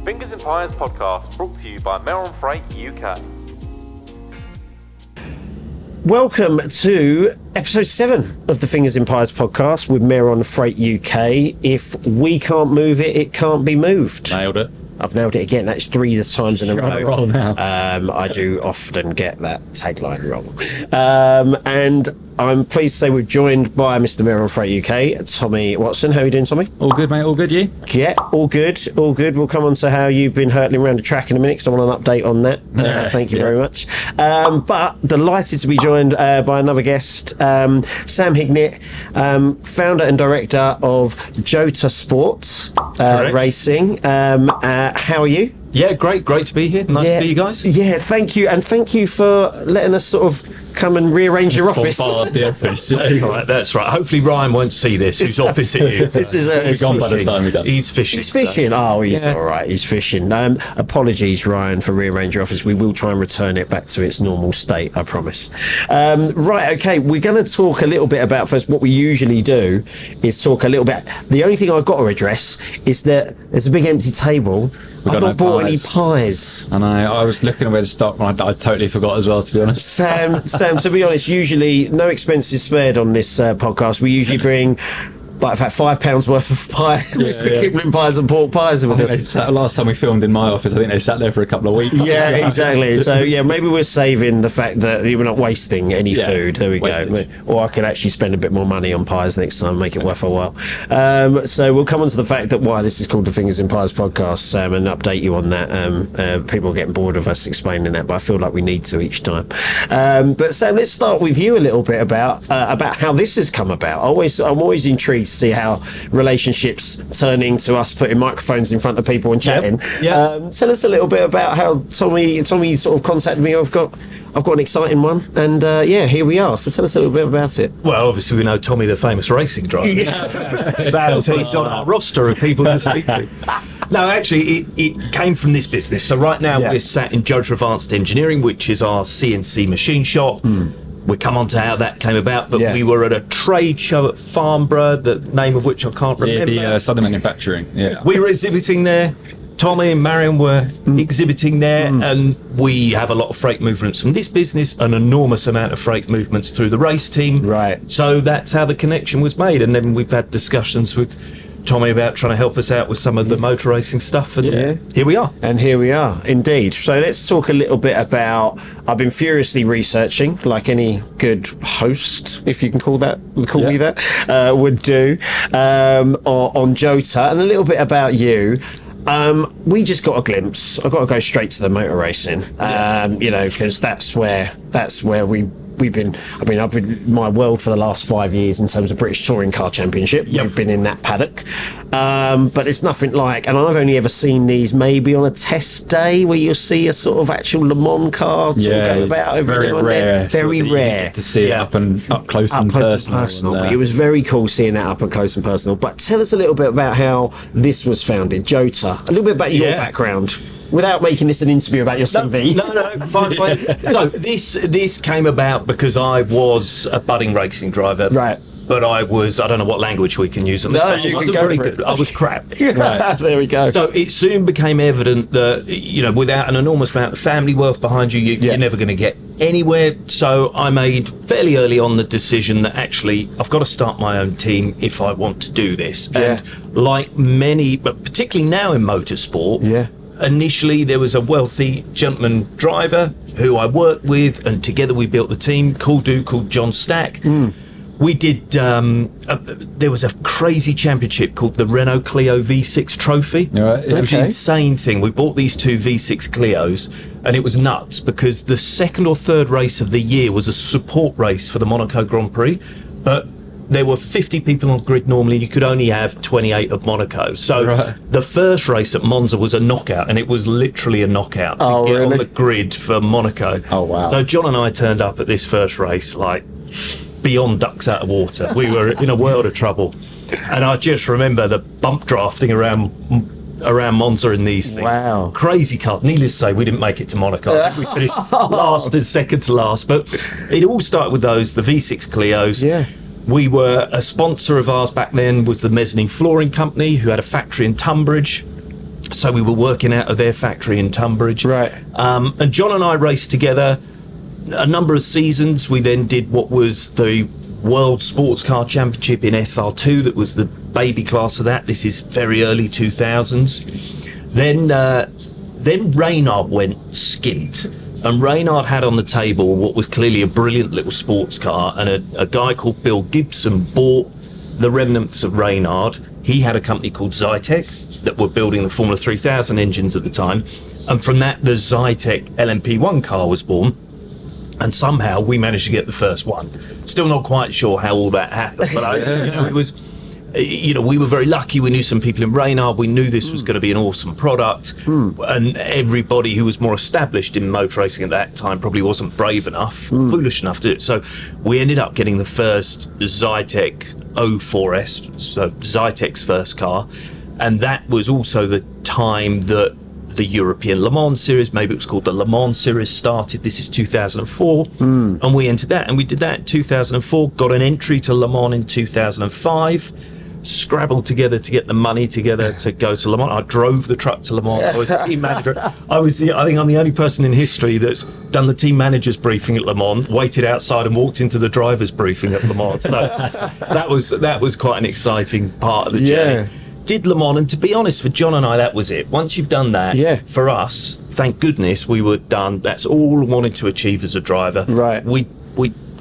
Fingers and Pies podcast, brought to you by Meron Freight UK. Welcome to episode 7 of the Fingers and Pies podcast with Meron Freight UK. If we can't move it, it can't be moved. Nailed it. I've nailed it again. That's 3 times in a row. Roll now. I do often get that tagline wrong. And I'm pleased to say we're joined by Mr. Meron Freight UK, Tommy Watson. How are you doing, Tommy? All good, mate. All good, you? Yeah, all good. All good. We'll come on to how you've been hurtling around the track in a minute, because I want an update on that. Thank you very much. But delighted to be joined by another guest, Sam Hignett, founder and director of Jota Sport Racing. How are you? Yeah, great to be here. Nice to see you guys. Yeah, thank you, and thank you for letting us sort of come and rearrange your office. The office. Right, that's right. Hopefully Ryan won't see this. Whose office it is? This is He's gone by the time he does. He's fishing. He's fishing. Oh, he's all right. He's fishing. Apologies, Ryan, for rearranging your office. We will try and return it back to its normal state, I promise. Right, okay. We're going to talk a little bit about, first, what we usually do is talk a little bit. The only thing I've got to address is that there's a big empty table. I've not bought any pies. And I was looking at where to stop, and I totally forgot as well, to be honest. Sam, to be honest, usually no expenses spared on this podcast. We usually bring like £5 worth of pies, kipling pies and pork pies with us. Last time we filmed in my office, I think they sat there for a couple of weeks. Yeah, exactly. So yeah, maybe we're saving the fact that we're not wasting any food. There we go. Or I could actually spend a bit more money on pies next time, make it worth a while. So we'll come on to the fact that why this is called the Fingers and Pies podcast, Sam, and update you on that. People are getting bored of us explaining that, but I feel like we need to each time. But Sam, let's start with you a little bit about how this has come about. I'm always intrigued to see how relationships turning to us putting microphones in front of people and chatting. Tell us a little bit about how Tommy sort of contacted me. I've got an exciting one, and here we are. So tell us a little bit about it. Well, obviously we know Tommy, the famous racing driver. He's on our roster of people to speak to. No, actually, it came from this business. So right now we're sat in Jota Advanced Engineering, which is our CNC machine shop. We'll come on to how that came about, but we were at a trade show at Farnborough, the name of which I can't remember. The Southern Manufacturing, We were exhibiting there. Tommy and Marion were exhibiting there, and we have a lot of freight movements from this business, an enormous amount of freight movements through the race team. Right. So that's how the connection was made, and then we've had discussions with Tommy about trying to help us out with some of the motor racing stuff, and here we are. And here we are, indeed. So let's talk a little bit about, I've been furiously researching, like any good host, if you can call me that, would do, on Jota, and a little bit about you. We just got a glimpse. I've got to go straight to the motor racing, because that's where we've been. I've been in my world for the last 5 years in terms of British Touring Car Championship. We've been in that paddock, but it's nothing like. And I've only ever seen these maybe on a test day where you'll see a sort of actual Le Mans car go about. Very rare. Very rare to see it up close and personal. But it was very cool seeing that up and close and personal. But tell us a little bit about how this was founded, Jota. A little bit about your background. Without making this an interview about your CV. No, fine. So this came about because I was a budding racing driver. Right. But I don't know what language we can use on this. No, you can go for it. I was crap. Right. There we go. So it soon became evident that, without an enormous amount of family wealth behind you, you're never going to get anywhere. So I made fairly early on the decision that actually I've got to start my own team if I want to do this. And like many, but particularly now in motorsport, initially there was a wealthy gentleman driver who I worked with, and together we built the team. Cool dude called John Stack. We did there was a crazy championship called the Renault Clio V6 Trophy. It was an insane thing. We bought these two V6 Clios, and it was nuts because the second or third race of the year was a support race for the Monaco Grand Prix, but there were 50 people on the grid normally. You could only have 28 at Monaco. So the first race at Monza was a knockout, and it was literally a knockout to get on the grid for Monaco. Oh, wow. So John and I turned up at this first race like beyond ducks out of water. We were in a world of trouble. And I just remember the bump drafting around Monza in these things. Wow. Crazy car. Needless to say, we didn't make it to Monaco. I think we finished last and second to last. But it all started with the V6 Clios. Yeah. We were, a sponsor of ours back then was the Mezzanine Flooring Company, who had a factory in Tunbridge. So we were working out of their factory in Tunbridge. Right. And John and I raced together a number of seasons. We then did what was the World Sports Car Championship in SR2. That was the baby class of that. This is very early 2000s. Then Reynard went skint. And Reynard had on the table what was clearly a brilliant little sports car, and a guy called Bill Gibson bought the remnants of Reynard. He had a company called Zytec that were building the Formula 3000 engines at the time, and from that the Zytec LMP1 car was born, and somehow we managed to get the first one. Still not quite sure how all that happened, but it was... we were very lucky. We knew some people in Reynard. We knew this was going to be an awesome product. And everybody who was more established in motor racing at that time probably wasn't brave enough, foolish enough to do it. So we ended up getting the first Zytec 04S, so Zytec's first car. And that was also the time that the European Le Mans Series, maybe it was called the Le Mans Series, started. This is 2004. And we entered that. And we did that in 2004, got an entry to Le Mans in 2005. Scrabbled together to get the money together to go to Le Mans. I drove the truck to Le Mans. I was team manager. I think I'm the only person in history that's done the team manager's briefing at Le Mans, waited outside and walked into the driver's briefing at Le Mans. So that was quite an exciting part of the journey. Did Le Mans, and to be honest, for John and I, that was it. Once you've done that, for us, thank goodness we were done. That's all we wanted to achieve as a driver. Right. We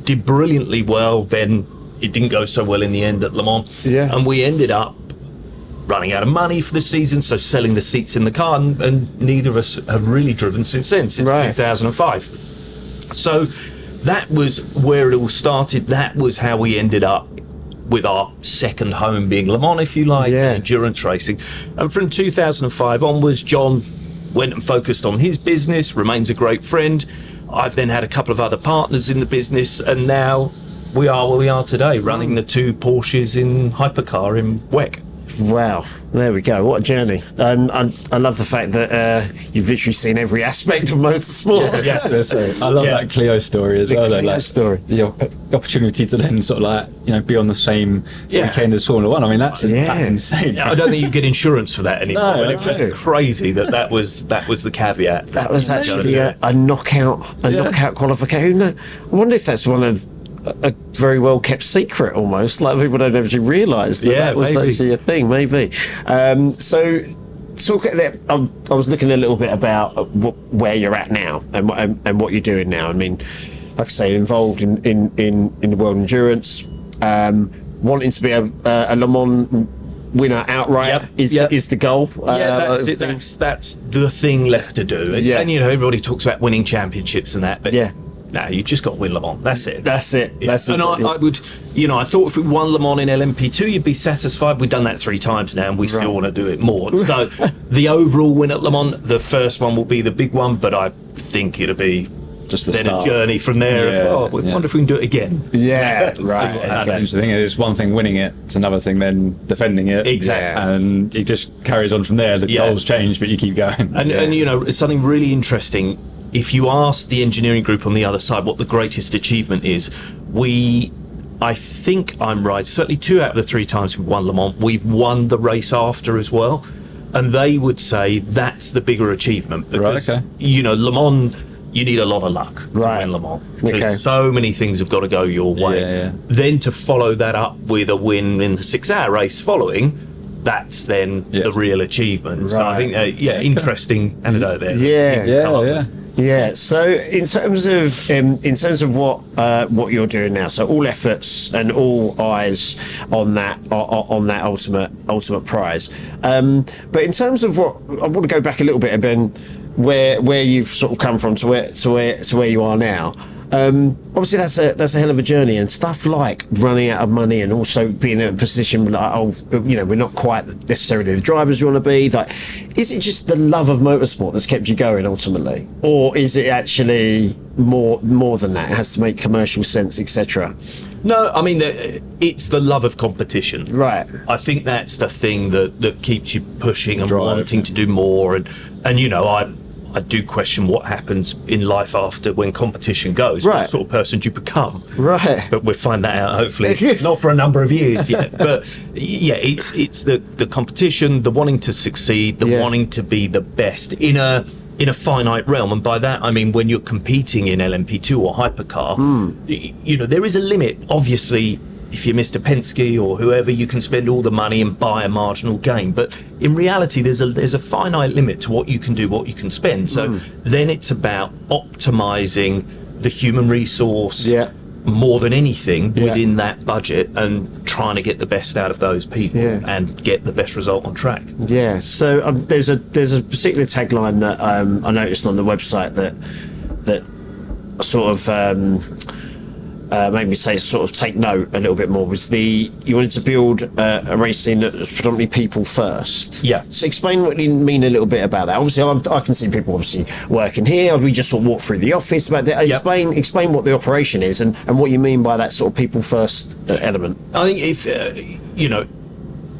did brilliantly well. Then it didn't go so well in the end at Le Mans. And we ended up running out of money for the season, so selling the seats in the car, and neither of us have really driven since 2005. So that was where it all started. That was how we ended up with our second home being Le Mans, if you like, endurance racing. And from 2005 onwards, John went and focused on his business, remains a great friend. I've then had a couple of other partners in the business, and now we are where we are today, running the two Porsches in hypercar in WEC. Wow, there we go. What a journey. I love the fact that you've literally seen every aspect of motorsport. I love that Clio story as well. Clio story. The opportunity to then sort of be on the same weekend as Formula One. I mean, that's insane. I don't think you get get insurance for that anymore. No, it's just crazy that was the caveat. That was actually a knockout qualification. I wonder if that's one of a very well kept secret, almost, like people don't actually realise that was actually a thing. Maybe. So talk. I was looking a little bit about where you're at now and what you're doing now. I mean, like I say, involved in the world endurance, wanting to be a Le Mans winner outright is the goal. That's it. That's the thing left to do. And everybody talks about winning championships and that, but no, you just got to win Le Mans. That's it. That's it. And I would, I thought if we won Le Mans in LMP2, you'd be satisfied. We've done that 3 times now, and we still want to do it more. So the overall win at Le Mans, the first one will be the big one, but I think it'll be just a journey from there. I wonder if we can do it again. That's the thing. It's one thing winning it; it's another thing then defending it. Exactly, and it just carries on from there. The goals change, but you keep going. And it's something really interesting. If you ask the engineering group on the other side what the greatest achievement is, I think I'm right, certainly 2 out of the 3 times we've won Le Mans, we've won the race after as well. And they would say that's the bigger achievement. Because, Le Mans, you need a lot of luck to win Le Mans. Because so many things have got to go your way. Then to follow that up with a win in the 6-hour race following, that's then the real achievement. So I think, interesting anecdote there. Yeah. So in terms of what you're doing now, so all efforts and all eyes on that ultimate prize. But in terms of what I want to go back a little bit, Ben, where you've sort of come from to where you are now. Obviously that's a hell of a journey, and stuff like running out of money and also being in a position like, we're not quite necessarily the drivers you want to be. Like, is it just the love of motorsport that's kept you going ultimately, or is it actually more than that? It has to make commercial sense, etc. No, I mean, it's the love of competition. Right. I think that's the thing that keeps you pushing and wanting to do more. And I do question what happens in life after when competition goes. Right. What sort of person do you become? Right. But we'll find that out hopefully not for a number of years yet. But yeah, it's the competition, the wanting to succeed, the wanting to be the best in a finite realm. And by that I mean when you're competing in LMP2 or hypercar, you know, there is a limit. Obviously, if you're Mr. Penske or whoever, you can spend all the money and buy a marginal gain. But in reality, there's a finite limit to what you can do, what you can spend. So then it's about optimizing the human resource more than anything within that budget, and trying to get the best out of those people and get the best result on track. Yeah. So there's a particular tagline that I noticed on the website that sort of made me say sort of take note a little bit more, was you wanted to build a race scene that was predominantly people first. Yeah. So explain what you mean a little bit about that. Obviously, I can see people obviously working here. We just sort of walk through the office. But explain what the operation is and what you mean by that sort of people first element. I think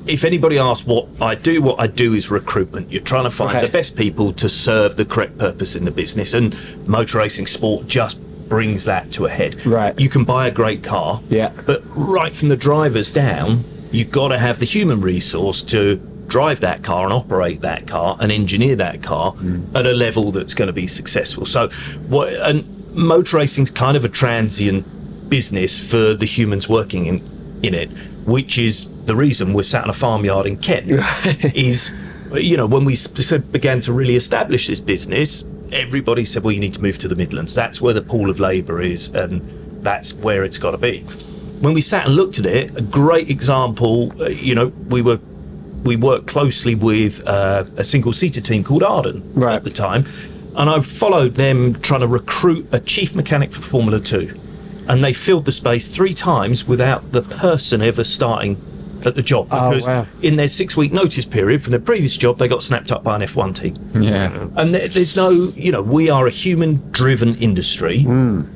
if anybody asks what I do is recruitment. You're trying to find the best people to serve the correct purpose in the business, and motor racing sport just brings that to a head. Right. You can buy a great car, but right from the drivers down, you've got to have the human resource to drive that car and operate that car and engineer that car at a level that's going to be successful. So and motor racing's kind of a transient business for the humans working in it, which is the reason we're sat in a farmyard in Kent. Is, you know, when we began to really establish this business, everybody said, well, you need to move to the Midlands. That's where the pool of labour is, and that's where it's got to be. When we sat and looked at it, a great example, you know, we worked closely with a single-seater team called Arden at the time, and I followed them trying to recruit a chief mechanic for Formula 2, and they filled the space 3 times without the person ever starting at the job, because in their 6-week notice period from their previous job, they got snapped up by an F1 team. Yeah. And there's no, you know, we are a human-driven industry,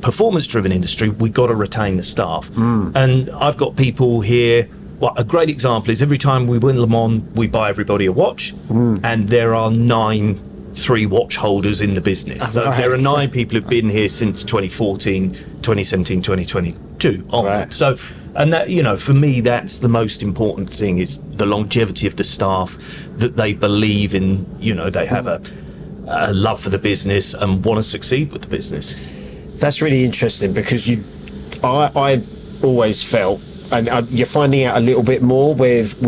performance-driven industry. We've got to retain the staff. And I've got people here. Well, a great example is every time we win Le Mans, we buy everybody a watch, and there are 9 3-watch holders in the business. So there are 9 people who've been here since 2014, 2017, 2022 onward. So, and that, you know, for me, that's the most important thing, is the longevity of the staff, that they believe in, you know, they have a love for the business and want to succeed with the business. That's really interesting, because I always felt, and you're finding out a little bit more with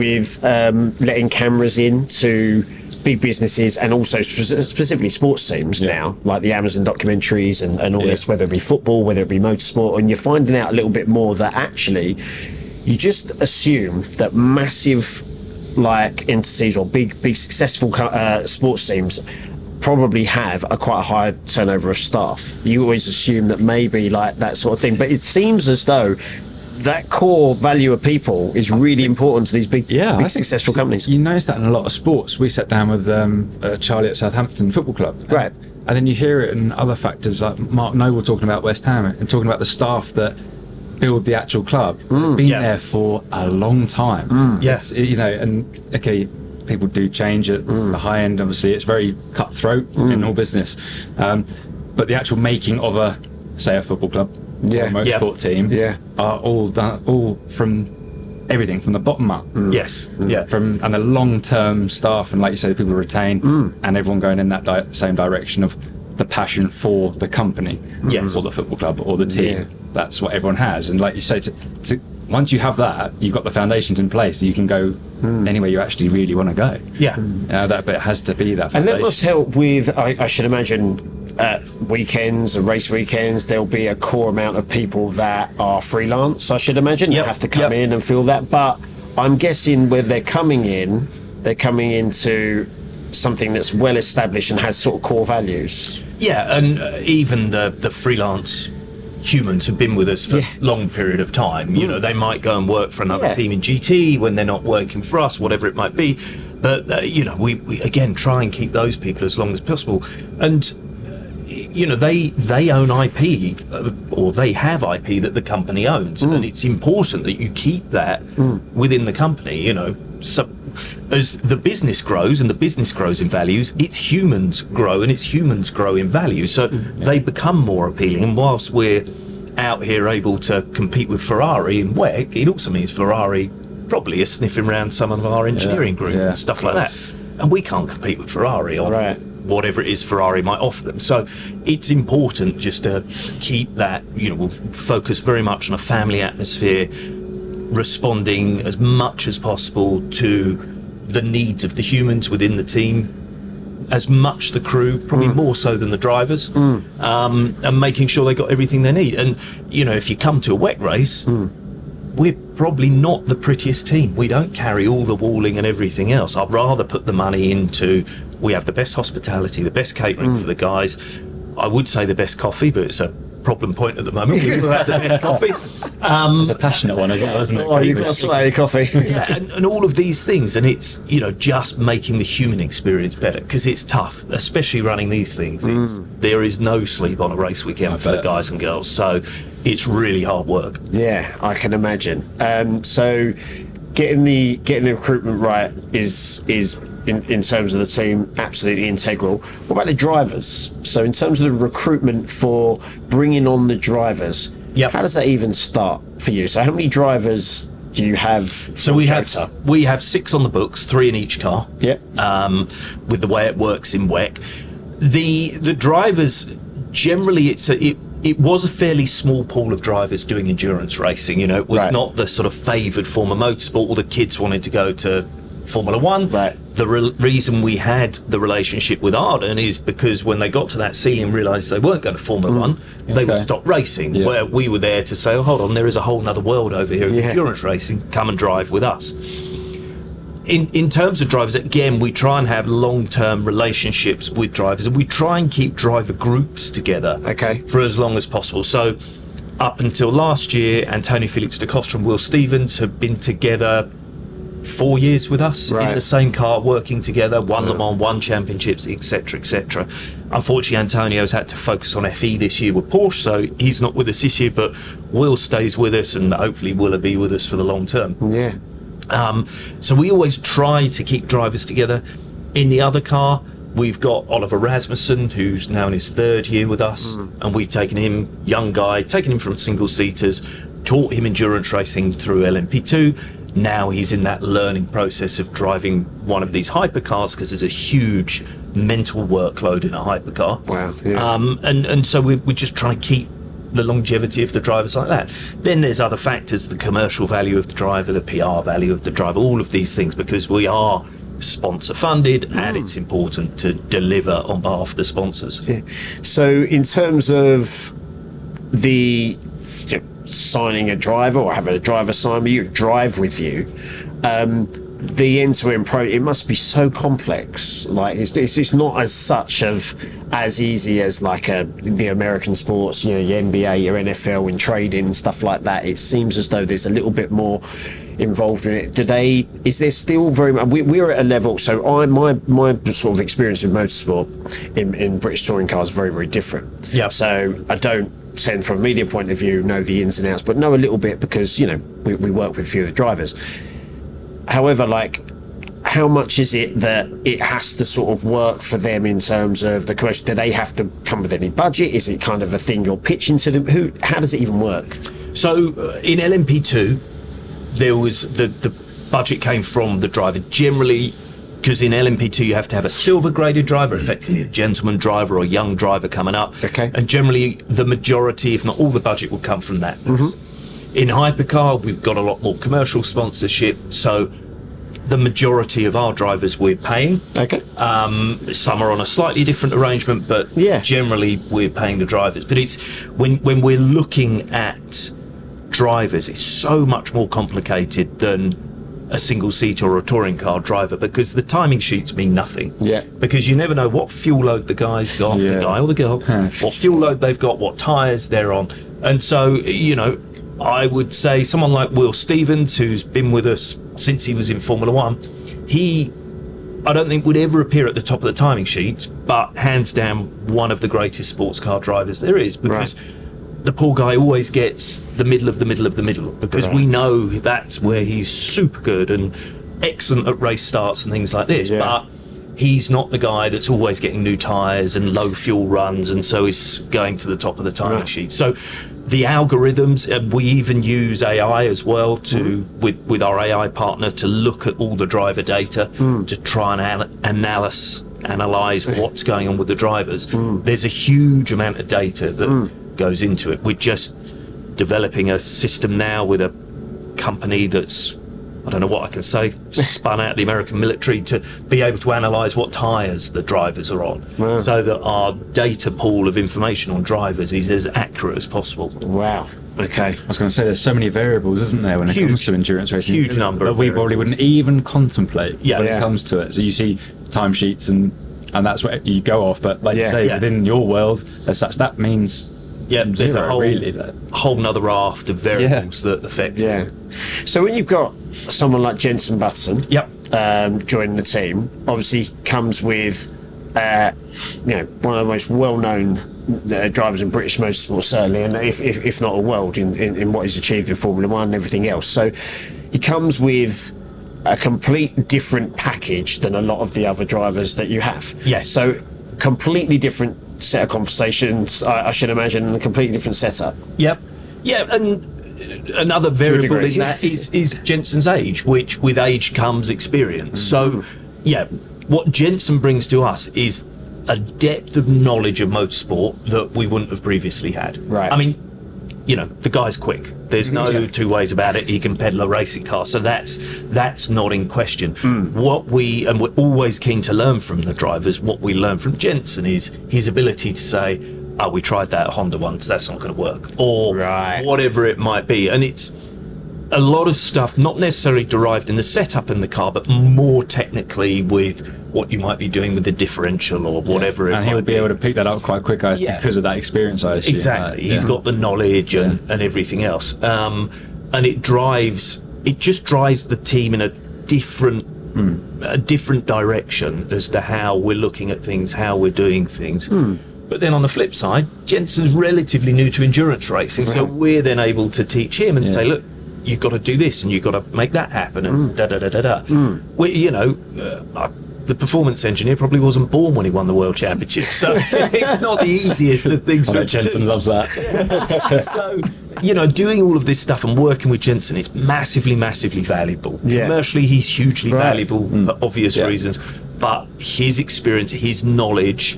letting cameras in to big businesses, and also specifically sports teams now, like the Amazon documentaries and all this, whether it be football, whether it be motorsport, and you're finding out a little bit more that actually you just assume that massive like entities or big successful sports teams probably have quite a high turnover of staff. You always assume that maybe like that sort of thing, but it seems as though that core value of people is really important to these big successful companies. You notice that in a lot of sports. We sat down with Charlie at Southampton Football Club, right? And then you hear it in other factors, like Mark Noble talking about West Ham and talking about the staff that build the actual club, been there for a long time. Yes, you know, and okay, people do change at the high end. Obviously, it's very cutthroat in all business, but the actual making of a football club, or a motorsport team, are all done, all from everything from the bottom up. And the long-term staff, and like you say, people retain, and everyone going in that same direction of the passion for the company, or the football club, or the team. That's what everyone has, and like you say, once you have that, you've got the foundations in place, so you can go anywhere you actually really want to go. That bit has to be that foundation. And that must help with, I should imagine, weekends and race weekends. There'll be a core amount of people that are freelance, I should imagine, that have to come in and fill that. But I'm guessing where they're coming into something that's well established and has sort of core values. And even the freelance humans have been with us for a long period of time. You know, they might go and work for another team in GT when they're not working for us, whatever it might be. But you know, we again try and keep those people as long as possible. And you know, they own IP, or they have IP that the company owns, and it's important that you keep that within the company. You know, so as the business grows and the business grows in values, its humans grow and its humans grow in value. So they become more appealing. And whilst we're out here able to compete with Ferrari in WEC, it also means Ferrari probably is sniffing around some of our engineering group and stuff like that. And we can't compete with Ferrari on whatever it is Ferrari might offer them. So it's important just to keep that, we'll focus very much on a family atmosphere, responding as much as possible to the needs of the humans within the team, as much the crew, probably more so than the drivers, and making sure they got everything they need. And, if you come to a WEC race, we're probably not the prettiest team. We don't carry all the walling and everything else. I'd rather put the money into, we have the best hospitality, the best catering for the guys. I would say the best coffee, but it's a problem point at the moment. We do have the best coffee. It's a passionate one as well, isn't it? Oh, you've got Slay coffee. and all of these things, and it's just making the human experience better, because it's tough, especially running these things. There is no sleep on a race weekend for the guys and girls, so it's really hard work. Yeah, I can imagine. So getting the recruitment right is in terms of the team absolutely integral. What about the drivers? So in terms of the recruitment for bringing on the drivers, how does that even start for you? So how many drivers do you have? So we have 6 on the books, 3 in each car. With the way it works in WEC, the drivers generally it was a fairly small pool of drivers doing endurance racing. It was not the sort of favoured form of motorsport. All the kids wanted to go to Formula One. The reason we had the relationship with Arden is because when they got to that ceiling and realised they weren't going to Formula One, they would stop racing. Where we were there to say, hold on, there is a whole other world over here of endurance racing. Come and drive with us. In terms of drivers, again, we try and have long-term relationships with drivers, and we try and keep driver groups together for as long as possible. So up until last year, Antonio Felix da Costa and Will Stevens have been together 4 years with us in the same car, working together, won Le Mans, won championships, etc., etc. Unfortunately, Antonio's had to focus on FE this year with Porsche, so he's not with us this year, but Will stays with us, and hopefully will be with us for the long term. So we always try to keep drivers together. In the other car, we've got Oliver Rasmussen, who's now in his 3rd year with us, and we've taken him, young guy, taken him from single-seaters, taught him endurance racing through LMP2. Now he's in that learning process of driving one of these hypercars, because there's a huge mental workload in a hypercar. And so we're just trying to keep the longevity of the drivers like that. Then there's other factors, the commercial value of the driver, the PR value of the driver, all of these things, because we are sponsor funded and it's important to deliver on behalf of the sponsors. So in terms of the signing a driver or having a driver sign with you, drive with you, the end-to-end it must be so complex. Like it's not as such as easy as like the American sports, your NBA, your NFL, in trading and stuff like that. It seems as though there's a little bit more involved in it. Is there still very much? We're at a level. So my sort of experience with motorsport in British touring cars is very, very different. So I don't tend, from a media point of view, know the ins and outs, but know a little bit because we work with a few of the drivers. However, how much is it that it has to sort of work for them in terms of the commercial? Do they have to come with any budget? Is it kind of a thing you're pitching to them? How does it even work? So in LMP2, there was the budget came from the driver generally, because in LMP2 you have to have a silver graded driver, effectively a gentleman driver or a young driver coming up. And generally the majority, if not all, the budget will come from that. In hypercar, we've got a lot more commercial sponsorship, so the majority of our drivers we're paying. Some are on a slightly different arrangement, but generally we're paying the drivers. But it's when we're looking at drivers, it's so much more complicated than a single seat or a touring car driver, because the timing sheets mean nothing. Because you never know what fuel load the guy's got, the guy or the girl, what fuel load they've got, what tyres they're on. And so, I would say someone like Will Stevens, who's been with us since he was in Formula One, I don't think would ever appear at the top of the timing sheets, but hands down one of the greatest sports car drivers there is, because the poor guy always gets the middle of the middle of the middle, because we know that's where he's super good, and excellent at race starts and things like this, but he's not the guy that's always getting new tyres and low fuel runs, and so he's going to the top of the timing sheet. So the algorithms, we even use AI as well to with our AI partner to look at all the driver data to try and analyze what's going on with the drivers. There's a huge amount of data that goes into it. We're just developing a system now with a company that's, I don't know what I can say, spun out the American military to be able to analyse what tyres the drivers are on, so that our data pool of information on drivers is as accurate as possible. Wow. Okay. I was going to say, there's so many variables, isn't there, when it comes to endurance racing? Huge number that of we variables. probably wouldn't even contemplate when it comes to it. So you see timesheets and that's what you go off, but like you say, within your world as such, that means there's a whole, really, whole nother raft of variables that affect it. So when you've got someone like Jenson Button joining the team, obviously comes with one of the most well-known drivers in British motorsport, certainly, and if not a world, in what he's achieved in Formula One and everything else. So he comes with a complete different package than a lot of the other drivers that you have. Yes. So completely different set of conversations, I should imagine, and a completely different setup. Yeah, and another variable in that is Jenson's age, which with age comes experience. So, what Jenson brings to us is a depth of knowledge of motorsport that we wouldn't have previously had. Right. I mean, the guy's quick. There's no two ways about it. He can pedal a racing car, so that's not in question. We're always keen to learn from the drivers. What we learn from Jenson is his ability to say, "Oh, we tried that at Honda once. That's not going to work," or whatever it might be. And it's a lot of stuff not necessarily derived in the setup in the car, but more technically with what you might be doing with the differential or whatever it might be. And he'll be able to pick that up quite quick, because of that experience, I assume. Exactly. He's got the knowledge and everything else. And it just drives the team in a different direction as to how we're looking at things, how we're doing things. But then on the flip side, Jenson's relatively new to endurance racing, so we're then able to teach him and say, look, you've got to do this and you've got to make that happen and da-da-da-da-da. The performance engineer probably wasn't born when he won the world championship, so it's not the easiest of things. I bet Jenson loves that. So, doing all of this stuff and working with Jenson is massively, massively valuable. Commercially, he's hugely valuable for obvious reasons, but his experience, his knowledge,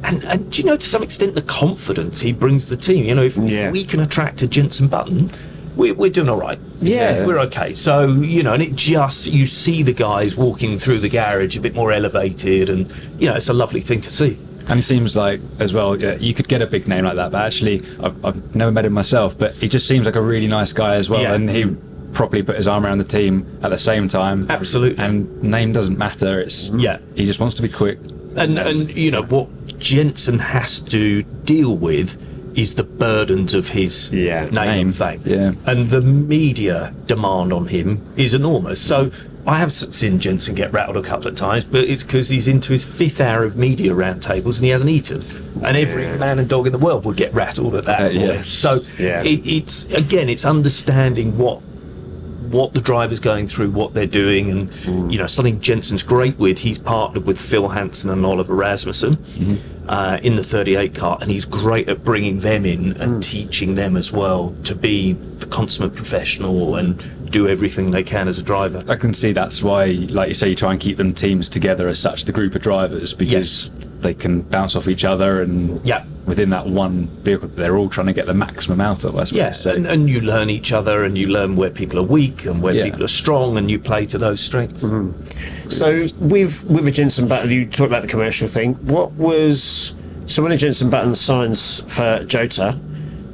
and to some extent the confidence he brings the team. If we can attract a Jenson Button, we're doing all right. We're okay. So, and it just, you see the guys walking through the garage a bit more elevated, and, it's a lovely thing to see. And it seems like, as well, you could get a big name like that, but actually, I've never met him myself, but he just seems like a really nice guy as well, and he properly put his arm around the team at the same time. Absolutely. And name doesn't matter. It's he just wants to be quick. And what Jenson has to deal with is the burdens of his name and fame. And the media demand on him is enormous. So I have seen Jenson get rattled a couple of times, but it's because he's into his 5th hour of media roundtables and he hasn't eaten. And every man and dog in the world would get rattled at that point. So it's understanding what the driver's going through, what they're doing, and something Jenson's great with. He's partnered with Phil Hansen and Oliver Rasmussen in the 38 car, and he's great at bringing them in and teaching them as well to be the consummate professional and do everything they can as a driver. I can see that's why, like you say, you try and keep them teams together as such, the group of drivers, because they can bounce off each other, and within that one vehicle they're all trying to get the maximum out of, I suppose. So. And you learn each other, and you learn where people are weak and where people are strong, and you play to those strengths. So with a Jenson Button, you talked about the commercial thing. So when a Jenson Button signs for Jota,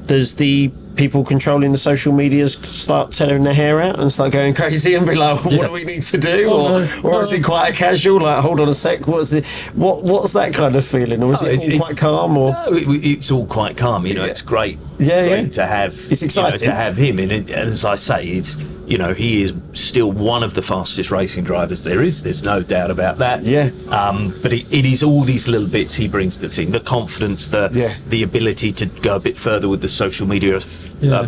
does the people controlling the social medias start tearing their hair out and start going crazy and be like, what do we need to do? Or is it quite a casual, like, hold on a sec, what's that kind of feeling? Or is it all quite calm? Or no, it's all quite calm. It's great. To have. It's exciting to have him in it. And as I say, he is still one of the fastest racing drivers there is. There's no doubt about that. Yeah. But it is all these little bits he brings to the team: the confidence, the ability to go a bit further with the social media,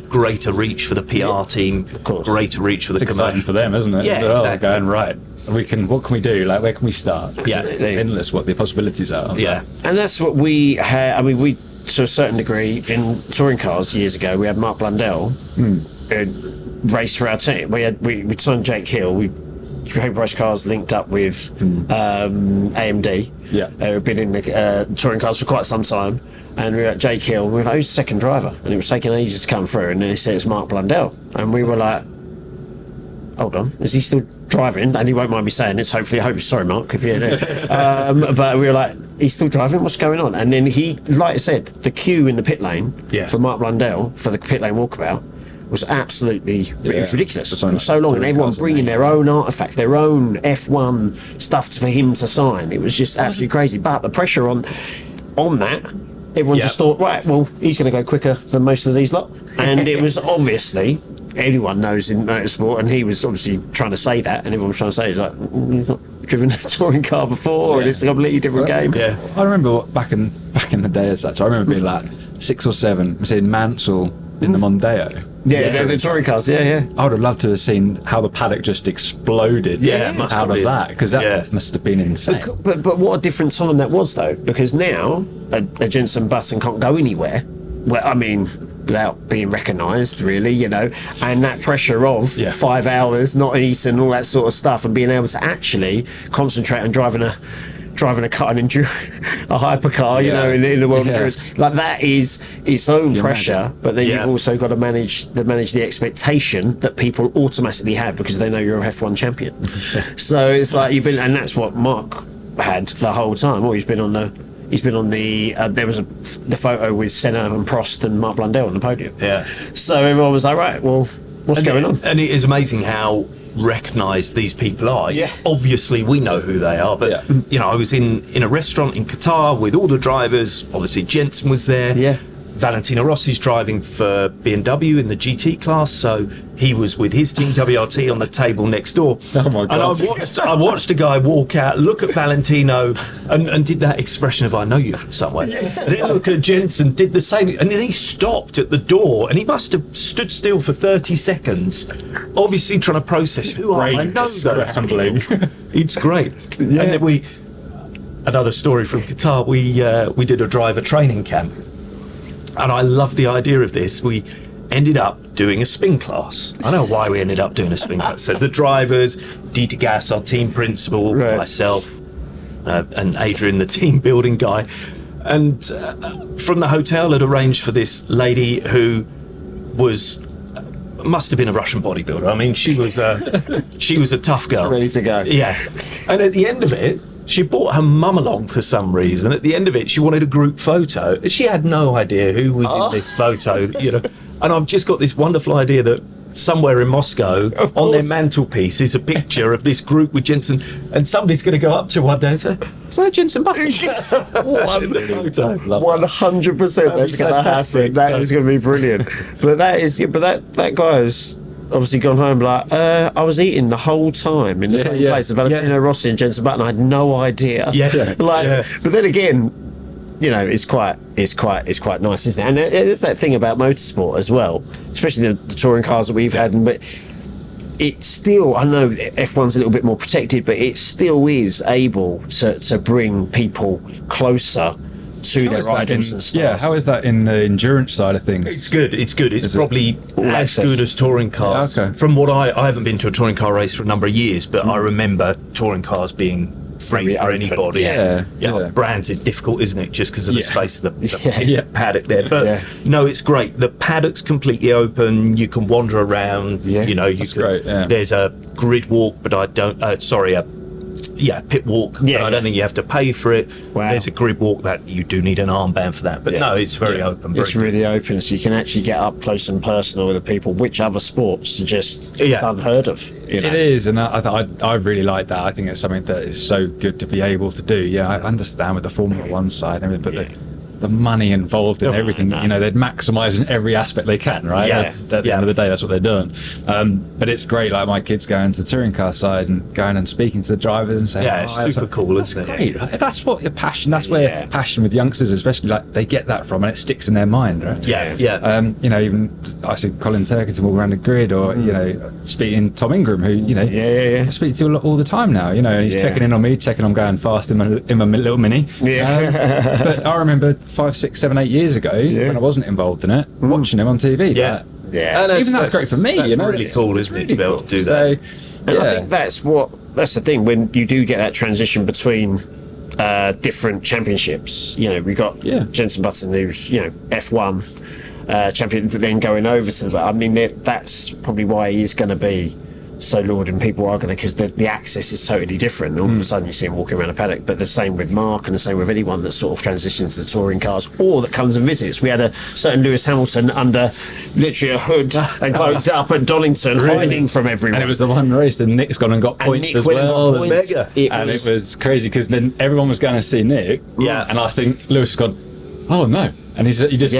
greater reach for the PR team, greater reach for the commercial. For them, isn't it? Yeah, exactly. Going right. What can we do? Like, where can we start? Yeah, it's endless what the possibilities are. Yeah, and that's what we had. I mean, we to a certain degree in touring cars years ago. We had Mark Blundell race for our team. We signed Jake Hill. We race cars linked up with AMD. Yeah, who've been in the touring cars for quite some time. And we were at Jake Hill. And we were like, who's the second driver? And it was taking ages to come through. And then he said it's Mark Blundell. And we were like, hold on, is he still driving? And he won't mind me saying this. Hopefully, sorry, Mark, if you're there. But we were like, he's still driving? What's going on? And then he, like I said, the queue in the pit lane for Mark Blundell for the pit lane walkabout was absolutely it was ridiculous. It was so long, and everyone bringing their own artifact, their own F1 stuff for him to sign. It was just absolutely crazy. But the pressure on that, everyone just thought, right, well, he's going to go quicker than most of these lot. And it was obviously, anyone knows in motorsport, and he was obviously trying to say that, and everyone was trying to say, he's like, he's not driven a touring car before, and it's a completely different game. Yeah. I remember back in the day as such, I remember being like 6 or 7, seeing Mansell in the Mondeo. Yeah, the touring cars, yeah. I would have loved to have seen how the paddock just exploded out of that, because that must have been insane. But what a different time that was, though, because now a Jenson Button can't go anywhere. Well, I mean, without being recognised, really, and that pressure of 5 hours, not eating, all that sort of stuff, and being able to actually concentrate on driving a car, a hypercar, in the world of endurance, like that is its own pressure. But then you've also got to manage the expectation that people automatically have because they know you're a F1 champion. So it's like and that's what Mark had the whole time. He's been on the. There was the photo with Senna and Prost and Mark Blundell on the podium. Yeah. So everyone was like, right, well, what's going on? And it is amazing how recognised these people are. Yeah. Obviously, we know who they are, but I was in a restaurant in Qatar with all the drivers. Obviously, Jensen was there. Yeah. Valentino Rossi's driving for BMW in the GT class, so he was with his team WRT on the table next door. Oh my God! And I watched a guy walk out, look at Valentino, and did that expression of "I know you from somewhere." And then look at Jensen, did the same, and then he stopped at the door, and he must have stood still for 30 seconds, obviously trying to process who are I know those. It's great. Yeah. And then another story from Qatar. We did a driver training camp. And I love the idea of this. We ended up doing a spin class. I know why we ended up doing a spin class. So the drivers, Dieter Gass, our team principal, myself, and Adrian, the team building guy. And from the hotel had arranged for this lady who must have been a Russian bodybuilder. I mean, she was a tough girl. Ready to go. Yeah. And at the end of it, she brought her mum along for some reason. At the end of it, she wanted a group photo. She had no idea who was in this photo, And I've just got this wonderful idea that somewhere in Moscow, on their mantelpiece, is a picture of this group with Jensen, and somebody's going to go up to one day and say, "Is that Jensen Button?" 100% that's going to happen. That is going to be brilliant. But that guy is obviously gone home like, I was eating the whole time in the same place. Valentino Rossi and Jenson Button, I had no idea. But then again, it's quite nice, isn't it? And there's that thing about motorsport as well, especially the touring cars that we've had. But it's still, I know F1's a little bit more protected, but it still is able to bring people closer to their idols and stuff. Yeah, how is that in the endurance side of things? It's good. It's probably as good as touring cars. Yeah, okay. From what I haven't been to a touring car race for a number of years, but I remember touring cars being free for anybody. Yeah. Brands is difficult, isn't it? Just because of the space of the paddock there. But no, it's great. The paddock's completely open. You can wander around. Great. Yeah. There's a grid walk, but I don't. Pit walk. Yeah, I don't think you have to pay for it. Wow. There's a grid walk that you do need an armband for that. But no, it's very open. It's really open, so you can actually get up close and personal with the people, which other sports are just it's unheard of. It is, and I really like that. I think it's something that is so good to be able to do. Yeah, I understand with the Formula One side and everything, but the money involved in everything. You know, they're maximising every aspect they can, right? Yeah. At the end of the day, that's what they're doing. But it's great, like my kids going to the touring car side and going and speaking to the drivers and saying, it's super cool, isn't it? Great, right? That's what your passion, that's where passion with youngsters, especially, like they get that from and it sticks in their mind, right? You know, even I see Colin Turkington walk around the grid, or you know, speaking Tom Ingram, who you know, I speak to all the time now. You know, and he's checking in on me, checking I'm going fast in my little mini. But I remember 5, 6, 7, 8 years ago when I wasn't involved in it, watching him on TV. Even that's great for me. That's you know, really cool, isn't it, to be able to do that? And I think that's the thing when you do get that transition between different championships. You know, we got Jenson Button, who's F1 champion, then going over to I mean, that's probably why he's going to be so lauded, and people are going to, because the access is totally different. All of a sudden you see him walking around a paddock. But the same with Mark, and the same with anyone that sort of transitions to touring cars or that comes and visits. We had a certain Lewis Hamilton under literally a hood and closed up at Donington, hiding from everyone. And it was the one race, and Nick's gone and got points as well. It was crazy, because then everyone was going to see Nick, and I think Lewis has gone, oh no. And he just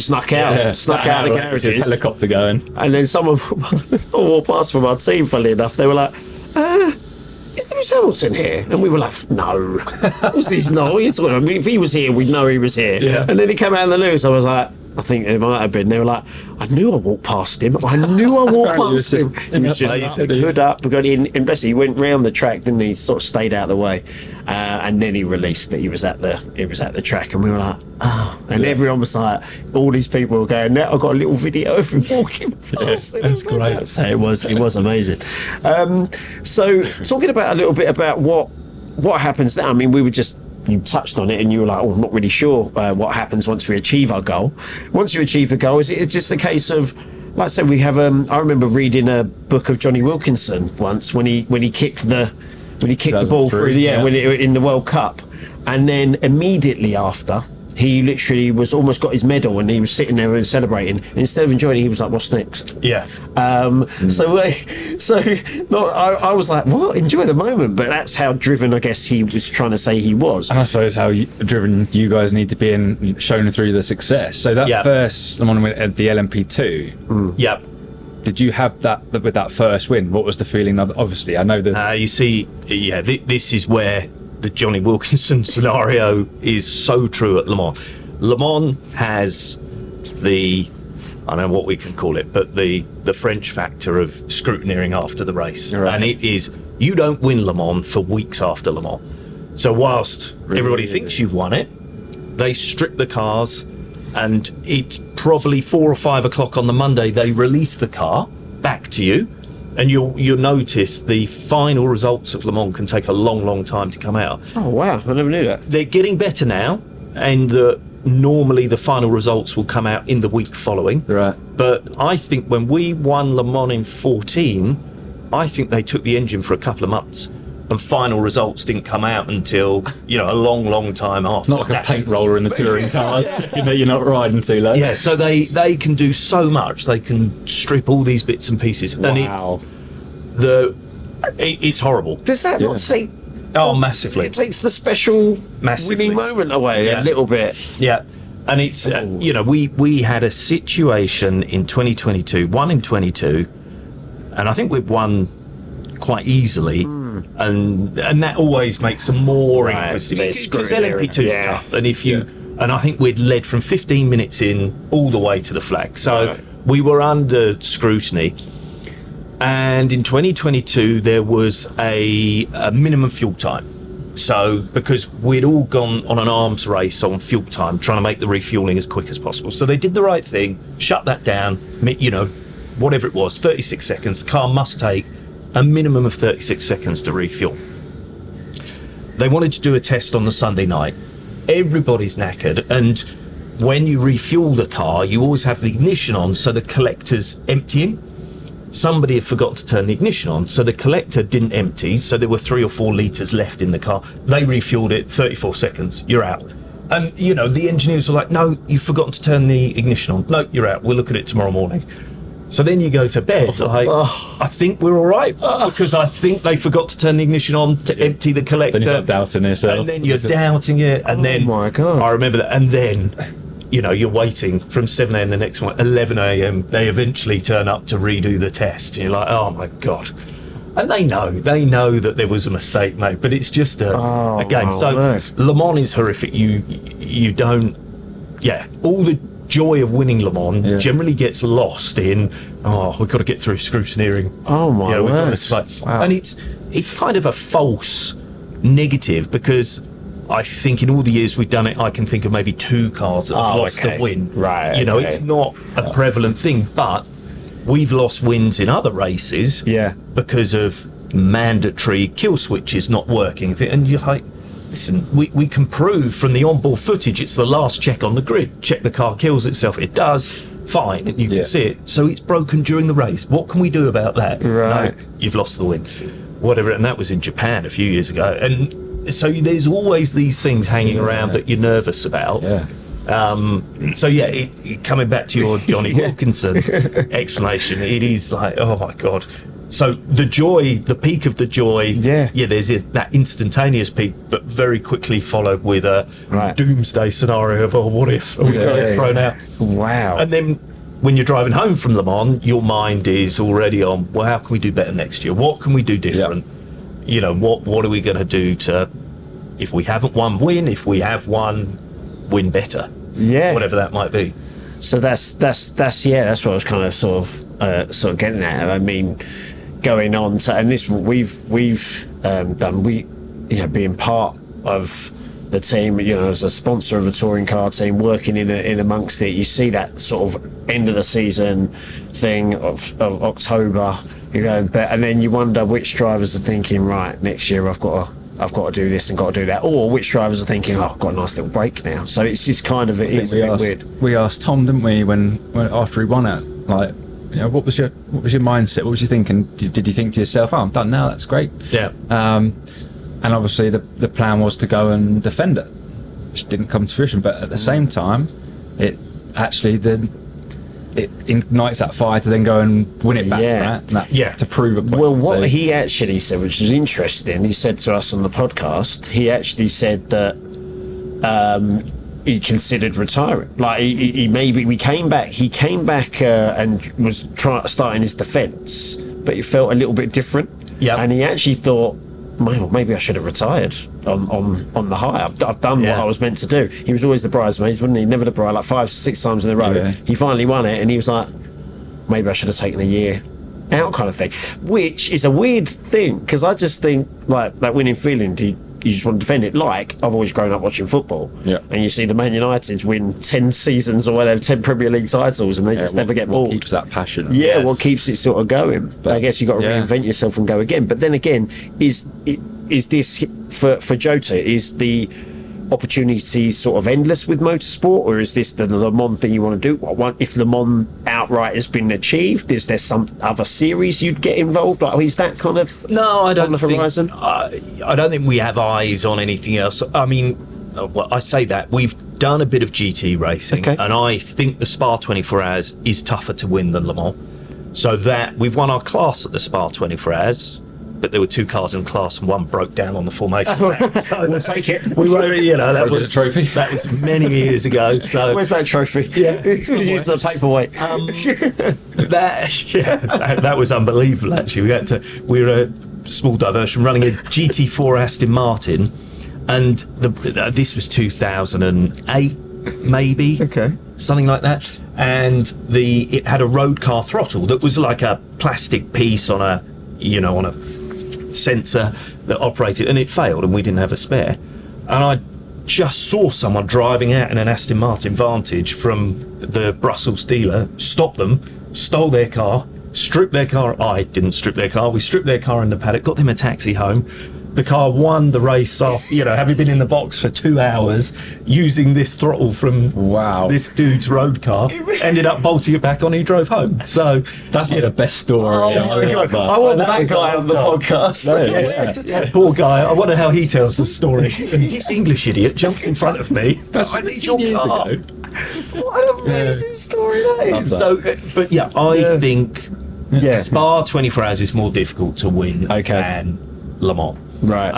snuck out of the garage. His helicopter going, and then someone walked past from our team. Funnily enough, they were like, "Is Lewis Hamilton here?" And we were like, "No, he's not. What are you talking about? I mean, if he was here, we'd know he was here." Yeah. And then he came out in the news. I was like, I think it might have been. They were like, I knew I walked past him. He was just hood up. We got in, and basically he went round the track, didn't he? Sort of stayed out of the way, and then he released that he was at the track, and we were like, oh. And everyone was like, all these people were going, now I've got a little video of him walking past. That's great. So it was amazing. So talking about a little bit about what happens now. I mean, you touched on it and you were like, oh, I'm not really sure what happens once we achieve our goal. Once you achieve the goal, is it just a case of, like I said, we have I remember reading a book of Johnny Wilkinson once when he kicked the ball through in the World Cup, and then immediately after he literally was almost got his medal, and he was sitting there and celebrating. And instead of enjoying it, he was like, "What's next?" Yeah. So I was like, "What? Enjoy the moment." But that's how driven, I guess, he was trying to say he was. And I suppose how driven you guys need to be and shown through the success. So that first one at the LMP2. Yep. Did you have that with that first win? What was the feeling? Obviously, I know that. You see, this is where the Johnny Wilkinson scenario is so true at Le Mans. Le Mans has I don't know what we can call it, but the French factor of scrutineering after the race. Right. And it is, you don't win Le Mans for weeks after Le Mans. So whilst everybody thinks you've won it, they strip the cars, and it's probably 4 or 5 o'clock on the Monday, they release the car back to you. And you'll notice the final results of Le Mans can take a long time to come out. Oh, wow. I never knew that. They're getting better now, and normally the final results will come out in the week following. Right. But I think when we won Le Mans in 2014, I think they took the engine for a couple of months, and final results didn't come out until, a long time after. Not like a paint roller in the touring cars. You're not riding too low. Yeah, so they can do so much. They can strip all these bits and pieces. Wow. And it's horrible. Does that not take... Oh, massively. It takes the special winning moment away a little bit. Yeah. And it's, we had a situation in 2022, won in 22, and I think we've won quite easily. And that always makes them more interesting, because LMP2 is tough, and and I think we'd led from 15 minutes in all the way to the flag, so we were under scrutiny. And in 2022 there was a minimum fuel time, so because we'd all gone on an arms race on fuel time, trying to make the refueling as quick as possible, so they did the right thing, shut that down, whatever it was, 36 seconds. The car must take a minimum of 36 seconds to refuel. They wanted to do a test on the Sunday night. Everybody's knackered, and when you refuel the car, you always have the ignition on, so the collector's emptying. Somebody had forgotten to turn the ignition on, so the collector didn't empty, so there were 3 or 4 litres left in the car. They refueled it, 34 seconds, you're out. And, the engineers were like, no, you've forgotten to turn the ignition on. No, you're out, we'll look at it tomorrow morning. So then you go to bed, like, I think we're all right, because I think they forgot to turn the ignition on to empty the collector. Then you start doubting yourself. And then you're doubting it, and then my God. I remember that, and then you're waiting from 7 a.m. the next one, 11 a.m. They eventually turn up to redo the test, and you're like, oh my God. And they know that there was a mistake made, but it's just a game. So Le Mans is horrific. You don't, all the joy of winning Le Mans generally gets lost in, we've got to get through scrutineering. Oh my word. Wow. And it's kind of a false negative, because I think in all the years we've done it, I can think of maybe 2 cars that have lost a win. Right. It's not a prevalent thing, but we've lost wins in other races because of mandatory kill switches not working. And you're like, listen, we can prove from the onboard footage it's the last check on the grid. Check the car kills itself. It does. Fine. And you can see it. So it's broken during the race. What can we do about that? Right. No, you've lost the win. Whatever. And that was in Japan a few years ago. And so there's always these things hanging around that you're nervous about. Yeah. Coming back to your Johnny Wilkinson explanation, it is like, oh my God. So the joy, the peak of the joy, there's that instantaneous peak, but very quickly followed with a doomsday scenario of, what if? We've got it thrown out. Wow. And then when you're driving home from Le Mans, your mind is already on, well, how can we do better next year? What can we do different? What are we going to do to, if we haven't won, win, if we have won, win better, whatever that might be. So that's what I was kind of sort of getting at. I mean, going on to, and this we've done, being part of the team, as a sponsor of a touring car team, working in amongst it, you see that sort of end of the season thing of October, and then you wonder which drivers are thinking, right, next year I've got to do this and got to do that, or which drivers are thinking, I've got a nice little break now. So it's just kind of, it's a bit weird. We asked Tom, didn't we, when after he won it, like, what was your mindset? What was you thinking? Did you think to yourself, I'm done now, that's great? Yeah. And obviously the plan was to go and defend it, which didn't come to fruition. But at the same time, it actually it ignites that fire to then go and win it back, to prove a point. Well, what he actually said, which was interesting, he said to us on the podcast, he actually said that he considered retiring. Like he came back and was starting his defence, but he felt a little bit different. Yeah, and he actually thought, well, maybe I should have retired on the high. I've done what I was meant to do. He was always the bridesmaid, wasn't he? Never the bride, like 5-6 times in a row. Yeah. He finally won it, and he was like, maybe I should have taken a year out, kind of thing. Which is a weird thing, because I just think, like, that winning feeling, you just want to defend it. Like, I've always grown up watching football, and you see the Man United win 10 seasons or whatever, 10 Premier League titles, and they just never get bored. What keeps that passion? What keeps it sort of going? But I guess you've got to reinvent yourself and go again. But then again, is this, for Jota, is the opportunity sort of endless with motorsport, or is this the Le Mans thing you want to do? If Le Mans outright has been achieved, is there some other series you'd get involved? Like, is that kind of on the horizon? I don't think we have eyes on anything else. I mean, I say that we've done a bit of GT racing, and I think the Spa 24 Hours is tougher to win than Le Mans. So that we've won our class at the Spa 24 Hours. But there were 2 cars in class and one broke down on the formation. So we'll take it. We were, that was a trophy. That was many years ago. So where's that trophy? Yeah, use the paperweight. That was unbelievable. Actually, we were a small diversion running a GT4 Aston Martin, and this was 2008, maybe. Something like that. And it had a road car throttle that was like a plastic piece on a sensor that operated, and it failed, and we didn't have a spare. And I just saw someone driving out in an Aston Martin Vantage from the Brussels dealer, stop them, stole their car, stripped their car. I didn't strip their car. We stripped their car in the paddock, got them a taxi home. The car won the race off, having been in the box for 2 hours using this throttle from this dude's road car, ended up bolting it back on, he drove home. So that's the best story. I want that guy on the podcast. Poor guy. I wonder how he tells the story. This English idiot jumped in front of me. That's 16 years ago. What an amazing story that is. So, but yeah, I think Spa 24 Hours is more difficult to win than Le Mans. Right.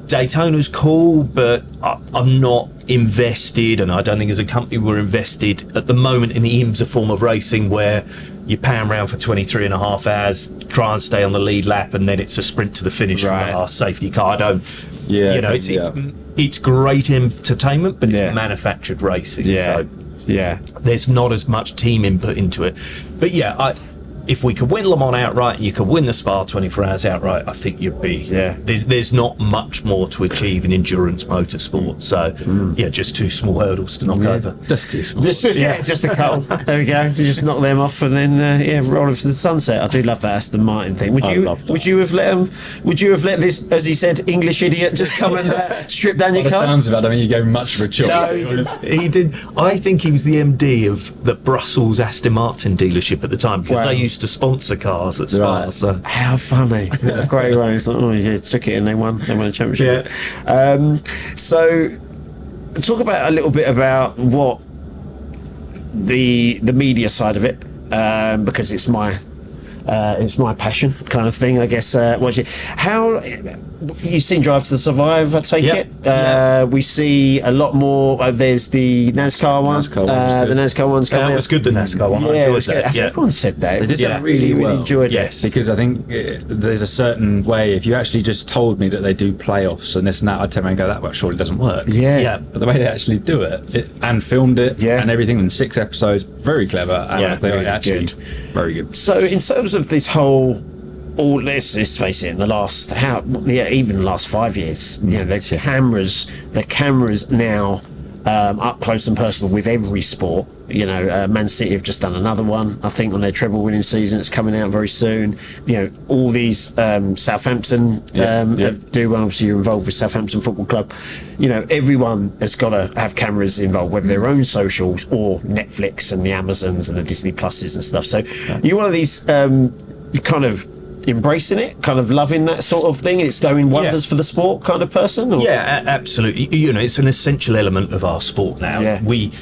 Daytona's cool, but I'm not invested, and I don't think as a company we're invested at the moment in the IMSA form of racing where you pan around for 23 and a half hours, try and stay on the lead lap, and then it's a sprint to the finish from the last safety car. I don't, it's great entertainment, but it's manufactured racing. So there's not as much team input into it. But if we could win Le Mans outright and you could win the Spa 24 Hours outright, I think you'd be there's not much more to achieve in endurance motorsport. So just two small hurdles to knock over. Just too small. Just a couple. There we go. You just knock them off and then roll off to the sunset. I do love that Aston Martin thing. Would you have let this, as he said, English idiot just come and strip down your car? Sounds of it. I don't think you gave him much of a choice. No, he did. I think he was the MD of the Brussels Aston Martin dealership at the time, because they used to sponsor cars at Spa. Right. So how funny. Great race. Took it and they won the championship. So talk about a little bit about what the media side of it, because it's my passion kind of thing, I guess. How you've seen Drive to Survive, I take it. We see a lot more. There's the NASCAR one. The NASCAR one's coming. That was good. The NASCAR one. Yeah, it was good. Everyone said that. They did I really enjoyed it. Because I think there's a certain way. If you actually just told me that they do playoffs and this and that, I'd turn around and go, that surely doesn't work. But the way they actually do it and filmed it and everything in 6 episodes, very clever. And I think actually very good. So in terms of this whole, let's face it, in the last even the last 5 years, the cameras now up close and personal with every sport. Man City have just done another one, I think, on their treble winning season. It's coming out very soon. All these Southampton do one. Obviously, you're involved with Southampton Football Club. Everyone has got to have cameras involved, whether their own socials or Netflix and the Amazons and the Disney Pluses and stuff. So you're one of these kind of embracing it, kind of loving that sort of thing, it's doing wonders for the sport kind of person? Or? Absolutely. It's an essential element of our sport now. We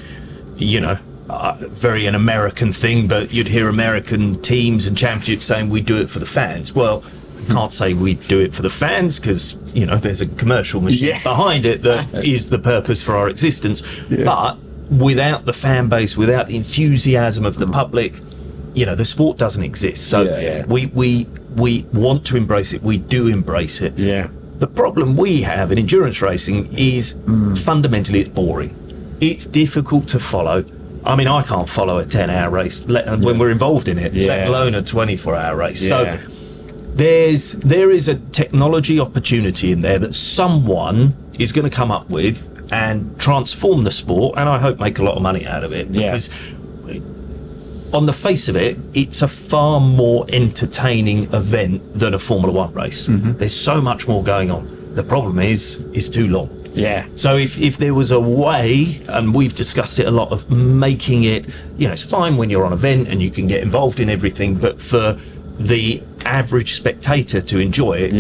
very an American thing, but you'd hear American teams and championships saying we do it for the fans. Well, I can't say we do it for the fans, because there's a commercial machine behind it that is the purpose for our existence. But without the fan base, without the enthusiasm of the public, the sport doesn't exist. So we want to embrace it. We do embrace it. The problem we have in endurance racing is fundamentally it's boring. It's difficult to follow. I mean, I can't follow a 10-hour race when we're involved in it, let alone a 24-hour race. So there is a technology opportunity in there that someone is going to come up with and transform the sport, and I hope make a lot of money out of it. Because on the face of it, it's a far more entertaining event than a Formula One race. There's so much more going on. The problem is, it's too long. So if there was a way, and we've discussed it a lot, of making it, it's fine when you're on an event and you can get involved in everything, but for the average spectator to enjoy it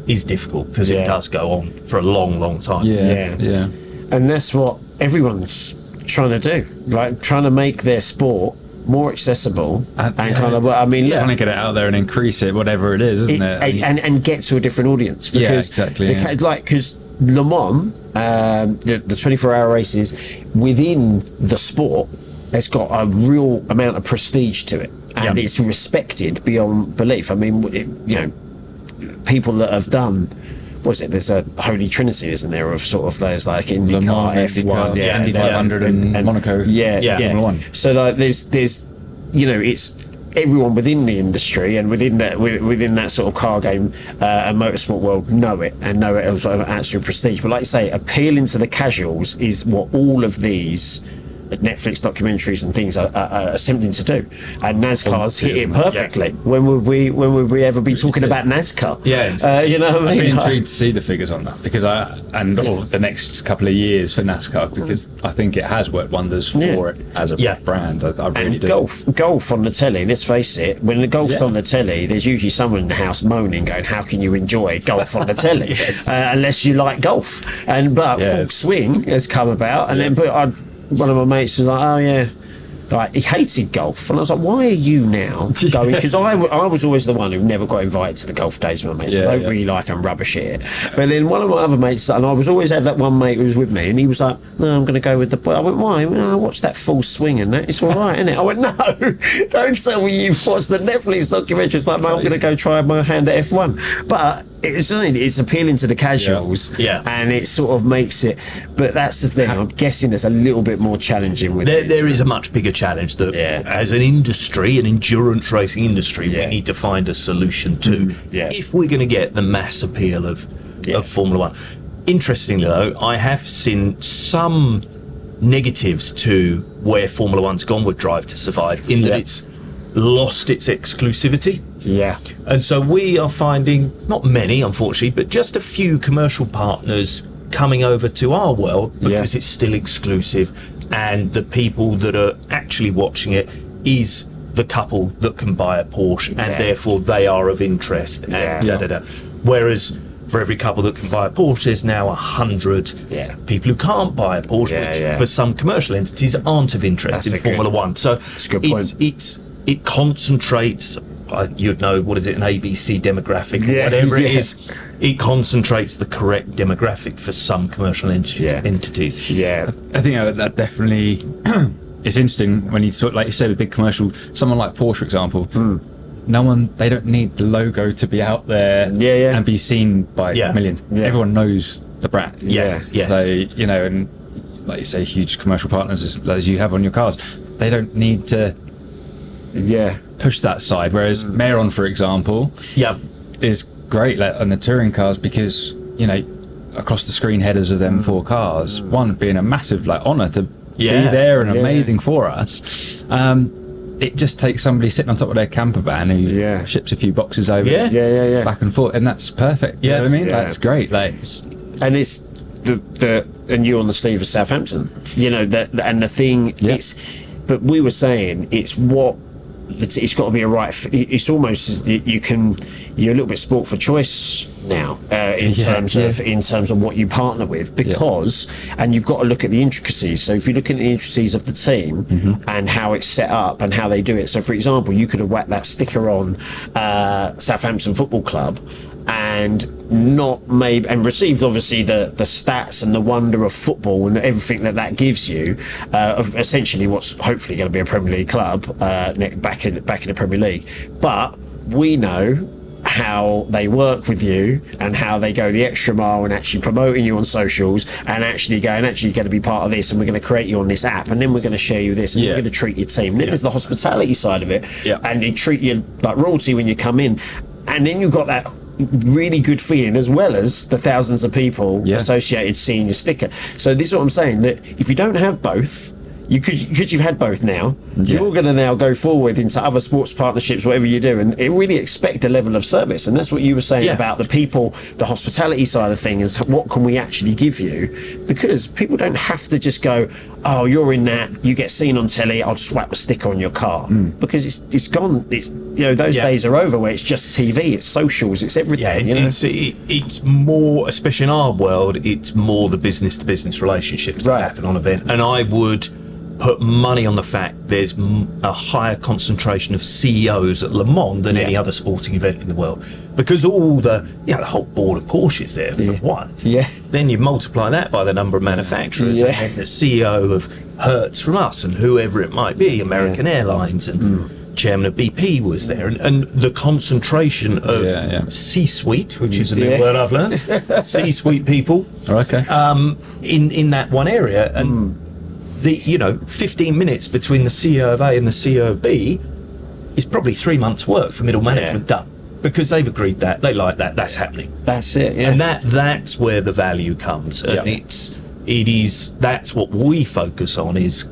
is difficult, because it does go on for a long, long time. And that's what everyone's trying to do, like trying to make their sport more accessible and kind of, I mean, trying to get it out there and increase it, whatever it is, isn't it? And get to a different audience. Because because Le Mans, the 24-hour races within the sport, has got a real amount of prestige to it, and it's respected beyond belief. I mean, people that have done, there's a holy trinity, isn't there, of sort of those like IndyCar, F1, Indy 500 and Monaco, Formula 1. So like there's it's everyone within the industry and within that sort of car game and motorsport world know it as sort of absolute prestige. But like you say, appealing to the casuals is what all of these Netflix documentaries and things are attempting to do, and NASCAR's hit it perfectly. When would we ever be talking about NASCAR? You know what I mean? I've been intrigued to see the figures on that, because the next couple of years for NASCAR, because I think it has worked wonders for it as a brand. I really do. Golf on the telly, let's face it, when the golf's on the telly, there's usually someone in the house moaning, going, how can you enjoy golf on the telly unless you like golf? But Full Swing has come about, and then one of my mates was like, oh yeah, like he hated golf, and I was like, why are you now going? Because I was always the one who never got invited to the golf days with my mates. I don't really like and rubbish at it. But then one of my other mates, and I was always had that one mate who was with me, and he was like, no, I'm going to go with the boy. I went, why? I watched that full swing and that, it's all right, isn't it? I went, no, don't tell me you've watched the Netflix documentary. It's like, no, I'm going to go try my hand at F1. But it's appealing to the casuals, and it sort of makes it. But that's the thing. I'm guessing it's a little bit more challenging with it. There is a much bigger challenge that, as an industry, an endurance racing industry, we need to find a solution to if we're going to get the mass appeal of Formula One. Interestingly, though, I have seen some negatives to where Formula One's gone with Drive to Survive, in that it's lost its exclusivity. Yeah. And so we are finding, not many, unfortunately, but just a few commercial partners coming over to our world because it's still exclusive, and the people that are actually watching it is the couple that can buy a Porsche, and therefore they are of interest. And Whereas for every couple that can buy a Porsche, there's now 100 people who can't buy a Porsche, which for some commercial entities aren't of interest in Formula One. So that's a good point. It concentrates, you'd know, what is it, an ABC demographic, or whatever it is. It concentrates the correct demographic for some commercial entities. I think that definitely it's interesting when you talk, like you said, a big commercial, someone like Porsche, for example. They don't need the logo to be out there and be seen by millions. Everyone knows the brand. So, you know, and like you say, huge commercial partners as you have on your cars, they don't need to push that side. Whereas Mayron, for example, is great on the touring cars, because, you know, across the screen headers of them 4 cars, one being a massive honour to be there and amazing for us. It just takes somebody sitting on top of their camper van who ships a few boxes over back and forth, and that's perfect. You know what I mean? That's great. And it's and you on the sleeve of Southampton, you know, and the thing but we were saying it's got to be a right. It's almost you're a little bit sport for choice now in terms of what you partner with, because and you've got to look at the intricacies. So if you look at the intricacies of the team and how it's set up and how they do it. So for example, you could have whacked that sticker on Southampton Football Club and received obviously the stats and the wonder of football and everything that gives you of essentially what's hopefully going to be a Premier League club back in the Premier League. But we know how they work with you and how they go the extra mile and actually promoting you on socials and actually going to be part of this, and we're going to create you on this app, and then we're going to share you this, and we're going to treat your team. And then there's the hospitality side of it, and they treat you like royalty when you come in, and then you've got that really good feeling, as well as the thousands of people associated seeing your sticker. So this is what I'm saying, that if you don't have both, you've had both now, you're all going to now go forward into other sports partnerships, whatever you do, and really expect a level of service. And that's what you were saying about the people, the hospitality side of things. What can we actually give you? Because people don't have to just go, oh, you're in that, you get seen on telly, I'll just whack a sticker on your car. Because it's gone. It's, you know, those days are over where it's just TV, it's socials, it's everything. It's more, especially in our world, it's more the business to business relationships that happen on event. And I would put money on the fact there's a higher concentration of CEOs at Le Mans than any other sporting event in the world, because all the whole board of Porsches there for one. Then you multiply that by the number of manufacturers, and then the CEO of Hertz from us, and whoever it might be, American Airlines, and chairman of BP was there, and the concentration of C-suite, which is a new word I've learned, C-suite people, in that one area, and the 15 minutes between the CEO of A and the CEO of B is probably 3 months' work for middle management done, because they've agreed that they like that. That's happening. That's it. Yeah. And that's where the value comes. And that's what we focus on, is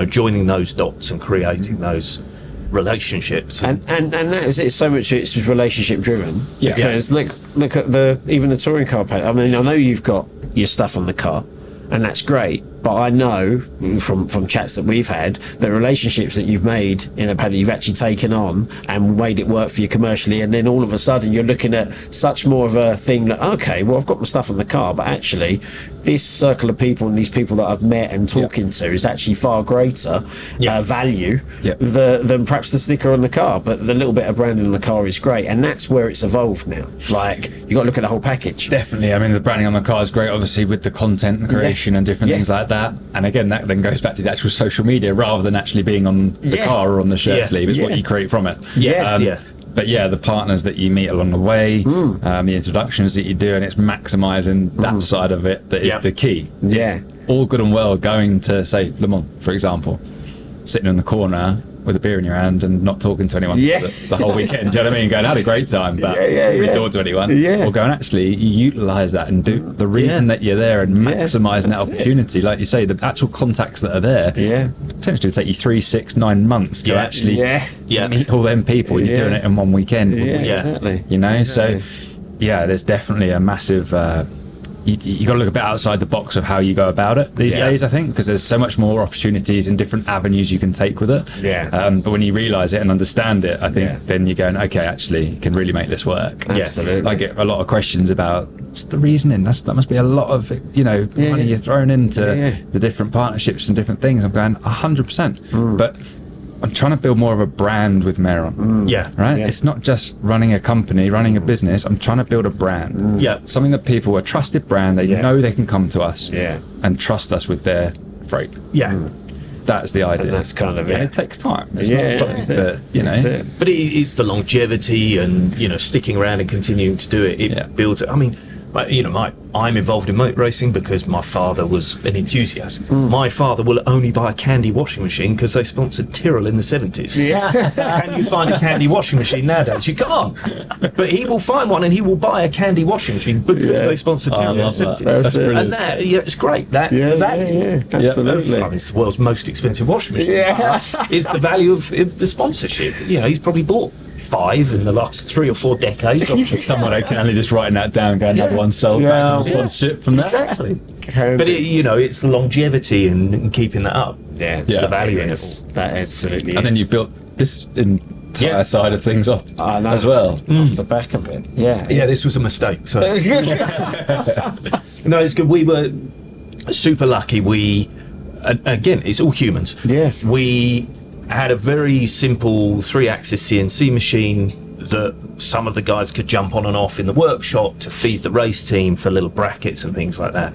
joining those dots and creating those relationships. And that is it. So much it's relationship driven. Because look at even the touring car page. I mean, I know you've got your stuff on the car, and that's great, but I know from chats that we've had that relationships that you've made in a paddock you've actually taken on and made it work for you commercially, and then all of a sudden you're looking at such more of a thing that, okay, well, I've got my stuff in the car, but actually this circle of people and these people that I've met and talking to is actually far greater value than perhaps the sticker on the car. But the little bit of branding on the car is great, and that's where it's evolved now. Like, you got to look at the whole package. Definitely. I mean, the branding on the car is great, obviously, with the content and creation and different things like that. And again, that then goes back to the actual social media rather than actually being on the car or on the shirt sleeve. It's what you create from it. But yeah, the partners that you meet along the way, the introductions that you do, and it's maximising that side of it that is the key. Yeah. It's all good and well going to, say, Le Mans, for example, sitting in the corner with a beer in your hand and not talking to anyone the whole weekend. Do you know what I mean? Going, I had a great time, but we talk to anyone. Or go and actually utilise that and do the reason that you're there and maximising that opportunity. Like you say, the actual contacts that are there potentially take you 3, 6, 9 months to actually meet all them people. You're doing it in one weekend. Exactly. You know, so there's definitely a massive you got to look a bit outside the box of how you go about it these days, I think, because there's so much more opportunities and different avenues you can take with it. But when you realise it and understand it, I think then you're going, okay, actually, you can really make this work. Absolutely. I get a lot of questions about just the reasoning. That must be a lot of, money you're throwing into the different partnerships and different things. I'm going 100%. But I'm trying to build more of a brand with Meyron. It's not just running a company, running a business. I'm trying to build a brand. Something that people, a trusted brand, they know they can come to us and trust us with their freight. That's the idea. And that's kind of it. It takes time. It's not something that, But it's the longevity and, sticking around and continuing to do it. It builds it. I mean, I'm involved in motor racing because my father was an enthusiast. My father will only buy a Candy washing machine because they sponsored Tyrrell in the 70s. Can you find a Candy washing machine nowadays? You can't. But he will find one and he will buy a Candy washing machine because they sponsored Tyrrell in the 70s. That's brilliant. And that, it's great. That's the value. Absolutely. I mean, it's the world's most expensive washing machine. It's the value of the sponsorship. He's probably bought 5 in the last 3 or 4 decades. someone can only just writing that down, go another one sold back from sponsorship from that. Exactly. But it's the longevity and keeping that up. It's the value in it all. That absolutely is. And then you built this entire side of things off as well. Off the back of it. This was a mistake. So no, it's good. We were super lucky. We again, it's all humans. We had a very simple 3-axis CNC machine that some of the guys could jump on and off in the workshop to feed the race team for little brackets and things like that.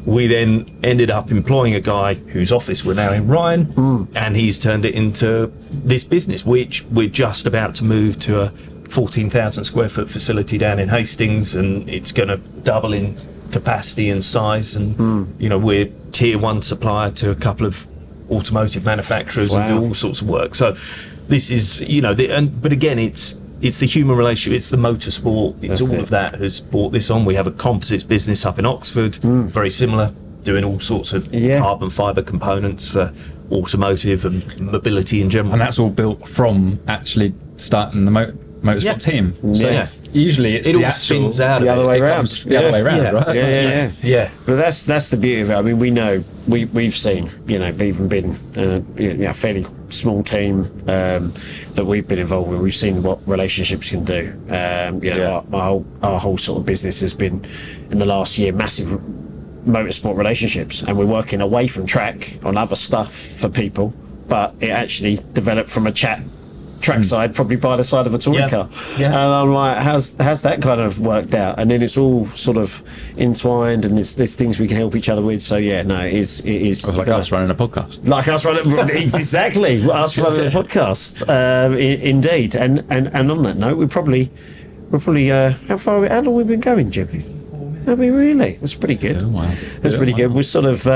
We then ended up employing a guy whose office we're now in, Ryan, and he's turned it into this business, which we're just about to move to a 14,000 square foot facility down in Hastings, and it's going to double in capacity and size. And we're tier 1 supplier to a couple of automotive manufacturers and do all sorts of work. So this is, but again, it's the human relationship, it's the motorsport, it's all of that has brought this on. We have a composites business up in Oxford, very similar, doing all sorts of carbon fibre components for automotive and mobility in general. And that's all built from actually starting the motorsport team. So usually it's all spins out the other way around. The other way around, right? But that's the beauty of it. I mean, we know we've seen, we've even been a fairly small team that we've been involved with. We've seen what relationships can do. Our whole sort of business has been in the last year massive motorsport relationships, and we're working away from track on other stuff for people, but it actually developed from a chat trackside, probably by the side of a touring car. And I'm like, how's that kind of worked out? And then it's all sort of entwined, and there's things we can help each other with. So it is like us running a podcast. Like us running exactly us running a podcast. Indeed. And on that note, we're probably how long have we been going, Jimmy? Have we really? That's pretty good. That's pretty good. We're sort of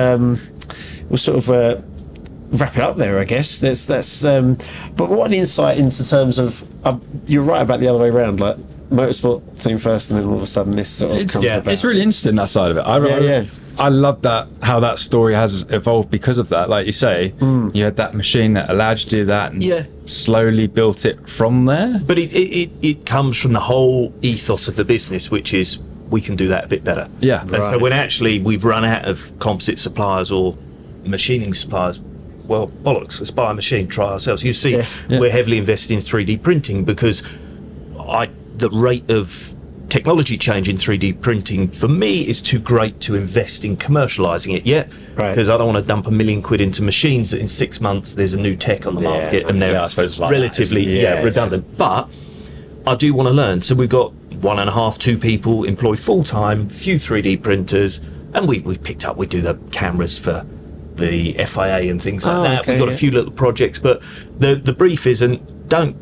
wrap it up there, I guess. That's but what an insight into terms of you're right about the other way around, like motorsport team first, and then all of a sudden this sort of comes about. It's really interesting, that side of it. I love that, how that story has evolved because of that. Like you say, you had that machine that allowed you to do that, and slowly built it from there. But it comes from the whole ethos of the business, which is we can do that a bit better. Yeah. And so when actually we've run out of composite suppliers or machining suppliers, well, bollocks, let's buy a machine, try ourselves. You see, we're heavily invested in 3D printing because the rate of technology change in 3D printing for me is too great to invest in commercialising it yet, because I don't want to dump £1 million into machines that in 6 months there's a new tech on the market and they're I suppose it's like relatively redundant. But I do want to learn. So we've got 1.5, 2 people employed full time, few 3D printers, and we picked up. We do the cameras for the FIA and things like that. We've got a few little projects, but the brief isn't don't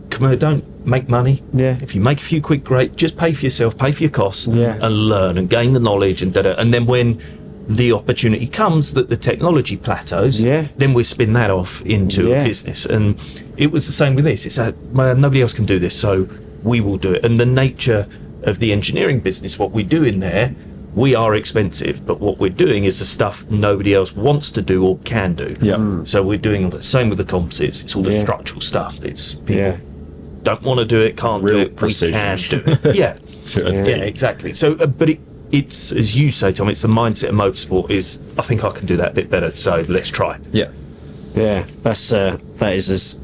make money. Yeah. If you make a few quick, great. Just pay for yourself, pay for your costs, and learn and gain the knowledge and and then when the opportunity comes that the technology plateaus, then we spin that off into a business. And it was the same with this. It's nobody else can do this, so we will do it. And the nature of the engineering business, what we do in there, we are expensive, but what we're doing is the stuff nobody else wants to do or can do. So we're doing the same with the composites. It's all the structural stuff that's people don't want to do it, can't do it, precision. we can do it. Yeah, exactly. So, but it's, as you say, Tom, it's the mindset of motorsport is, I think I can do that a bit better, so let's try. Yeah, that is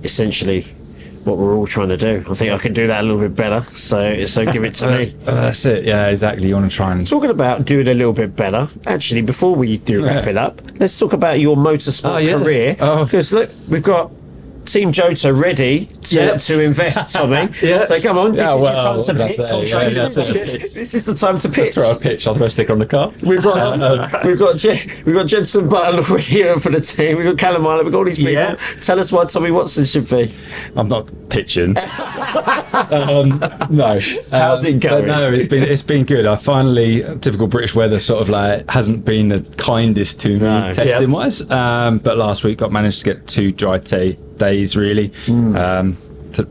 essentially what we're all trying to do. I think I can do that a little bit better, so give it to me. That's it. Yeah, exactly. You want to try and talking about doing a little bit better. Actually, before we do wrap it up, let's talk about your motorsport career, because look, we've got Team Jota ready to invest, Tommy. So come on, this is the time to pitch. Throw a pitch. I'll throw a sticker on the car. We've got Jensen Button already here for the team. We've got Callum Island. We've got all these people. Tell us why Tommy Watson should be. I'm not pitching. No. How's it going? But no, it's been good. I finally, typical British weather, sort of like hasn't been the kindest to me testing wise. But last week managed to get 2 dry days really.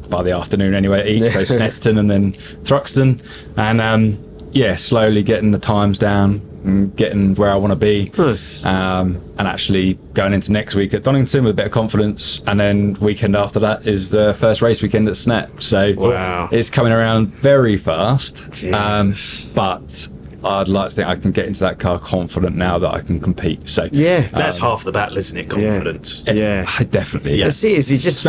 By the afternoon anyway, each so Snetterton and then Thruxton, and slowly getting the times down and getting where I want to be. Nice. And actually going into next week at Donington with a bit of confidence, and then weekend after that is the first race weekend at Snett, so it's coming around very fast. But I'd like to think I can get into that car confident now that I can compete. So that's half the battle, isn't it? Confidence. Definitely. That's it. Is it just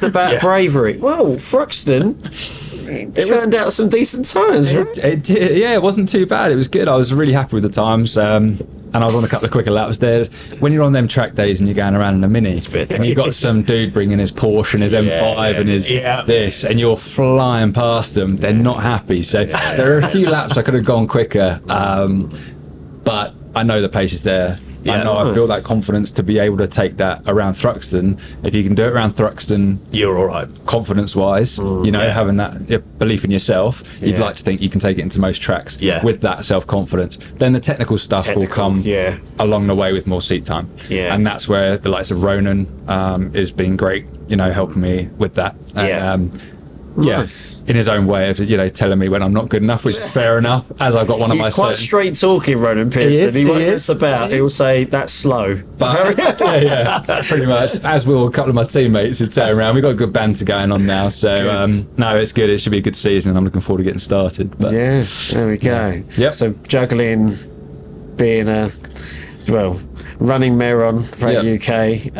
about bravery? Well, Thruxton, it turned out some decent times, right? It wasn't too bad. It was good. I was really happy with the times. And I was on a couple of quicker laps there. When you're on them track days and you're going around in a Mini, and you've got some dude bringing his Porsche and his M5 and his this, and you're flying past them, they're not happy. So there are a few laps I could have gone quicker, but I know the pace is there. I know I've built that confidence to be able to take that around Thruxton. If you can do it around Thruxton, you're all right. Confidence-wise, having that belief in yourself, you'd like to think you can take it into most tracks with that self-confidence. Then the technical stuff will come along the way with more seat time. And that's where the likes of Ronan has been great, helping me with that. In his own way of telling me when I'm not good enough, which is fair enough. As I've got one of my quite straight talking, Ronan Pearson. He won't mess about. He'll say that's slow. But pretty much. As will a couple of my teammates who turn around. We've got a good banter going on now, so no, it's good. It should be a good season. I'm looking forward to getting started. But, there we go. So juggling being running Meron for UK,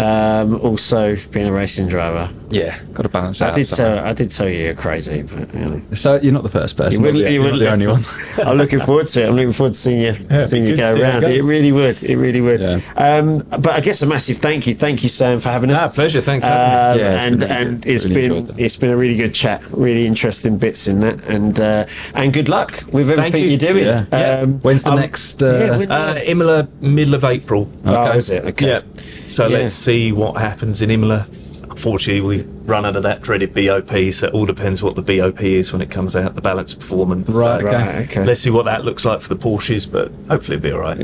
also being a racing driver. Got to balance out. I did tell you you're crazy, but so you're not the first person. You're not the only one. I'm looking forward to it. I'm looking forward to seeing you go around. It really would. But I guess a massive thank you, Sam, for having us. Pleasure. Thanks for having me. And it's been a really good chat. Really interesting bits in that, and good luck with everything you're doing. When's the next? Imola, middle of April. Okay. Is it? Okay. Yeah. So let's see what happens in Imola. Unfortunately, we run under that dreaded BOP, so it all depends what the BOP is when it comes out, the balance of performance. Okay. Let's see what that looks like for the Porsches, but hopefully it'll be all right.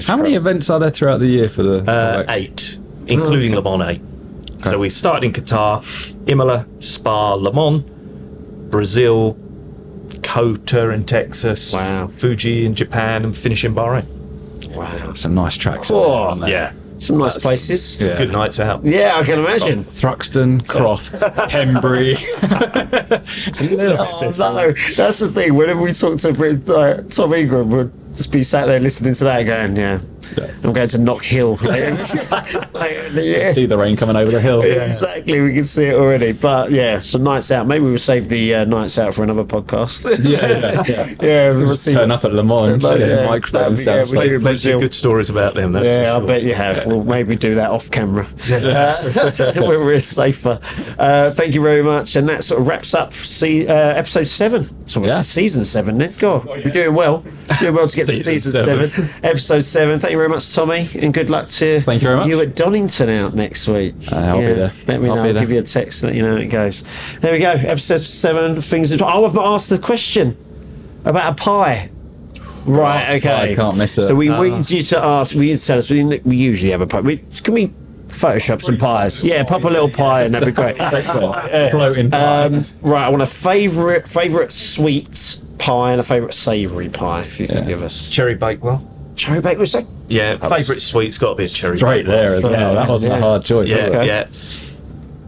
How many events are there throughout the year for the 8, including Le Mans 8. So we started in Qatar, Imola, Spa, Le Mans, Brazil, Kota in Texas, Fuji in Japan, and finish in Bahrain. Wow, some nice tracks. Some nice places. Good nights out. Yeah, I can imagine. Thruxton, Croft, Pembrey. It's a little bit no, that's the thing. Whenever we talk to Tom Ingram, we'll just be sat there listening to that going, I'm going to Knock Hill later in the year. See the rain coming over the hill. Yeah, exactly, we can see it already. But yeah, some nights out. Maybe we'll save the nights out for another podcast. Yeah, we'll see. Turn up at Le Mans, Yeah, microphone sounds we do Plenty of good stories about them. That's yeah, for I sure. bet you have. We'll maybe do that off camera. Where we're safer. Thank you very much. And that sort of wraps up episode 7. So season 7 then. God, we're doing well. Doing well to get to season 7. Episode 7. Thank you very much, Tommy. And good luck to Thank you very much. you at Donington out next week. I'll be there. Let me know. I'll give you a text that you know how it goes. There we go. Episode 7. Things. Oh, I've not asked the question about a pie. Right, okay. I can't miss it. So we need you to ask. We need to tell us. We usually have a pie. Can we Photoshop some pies? Yeah, pop a little pie, and that'd be great. Floating pie. Right, I want a favourite sweet pie and a favourite savoury pie. If you could give us Cherry Bakewell. cherry baked with steak. Yeah, favourite sweet's got to be a cherry. Straight there as well. That wasn't a hard choice, was it? Yeah, yeah.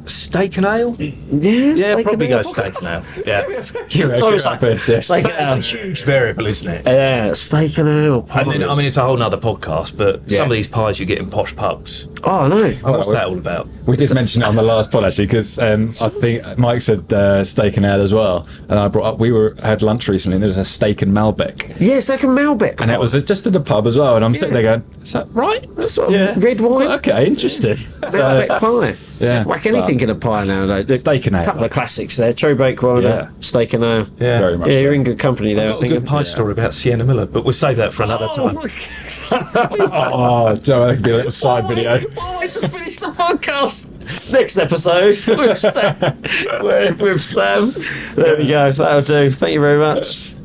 Steak and ale? Yeah, Probably go steak and ale. Yeah. Steak and ale. It's a huge variable, isn't it? Yeah, steak and ale. And then, I mean, it's a whole nother podcast, but some of these pies you get in posh pubs. Oh, I know. What's that all about? We did mention it on the last pod actually, because I think Mike said steak and ale as well, and I brought up had lunch recently, and there was a steak and Malbec, Yeah, steak and Malbec. and it was just at the pub as well. And I'm sitting there going, "Is that right?" That's what red wine. Okay, interesting. Malbec pie. Yeah, Just whack anything in a pie nowadays. Steak and ale. A couple of classics there. Cherry bakewell, steak and ale. Yeah. Very much. Yeah, so. you're in good company there, I Got a think. good pie story about Sienna Miller, but we'll save that for another time. Oh, that could be a little side video. Oh, it's to finish the podcast. Next episode with Sam. With Sam. There we go. That'll do. Thank you very much.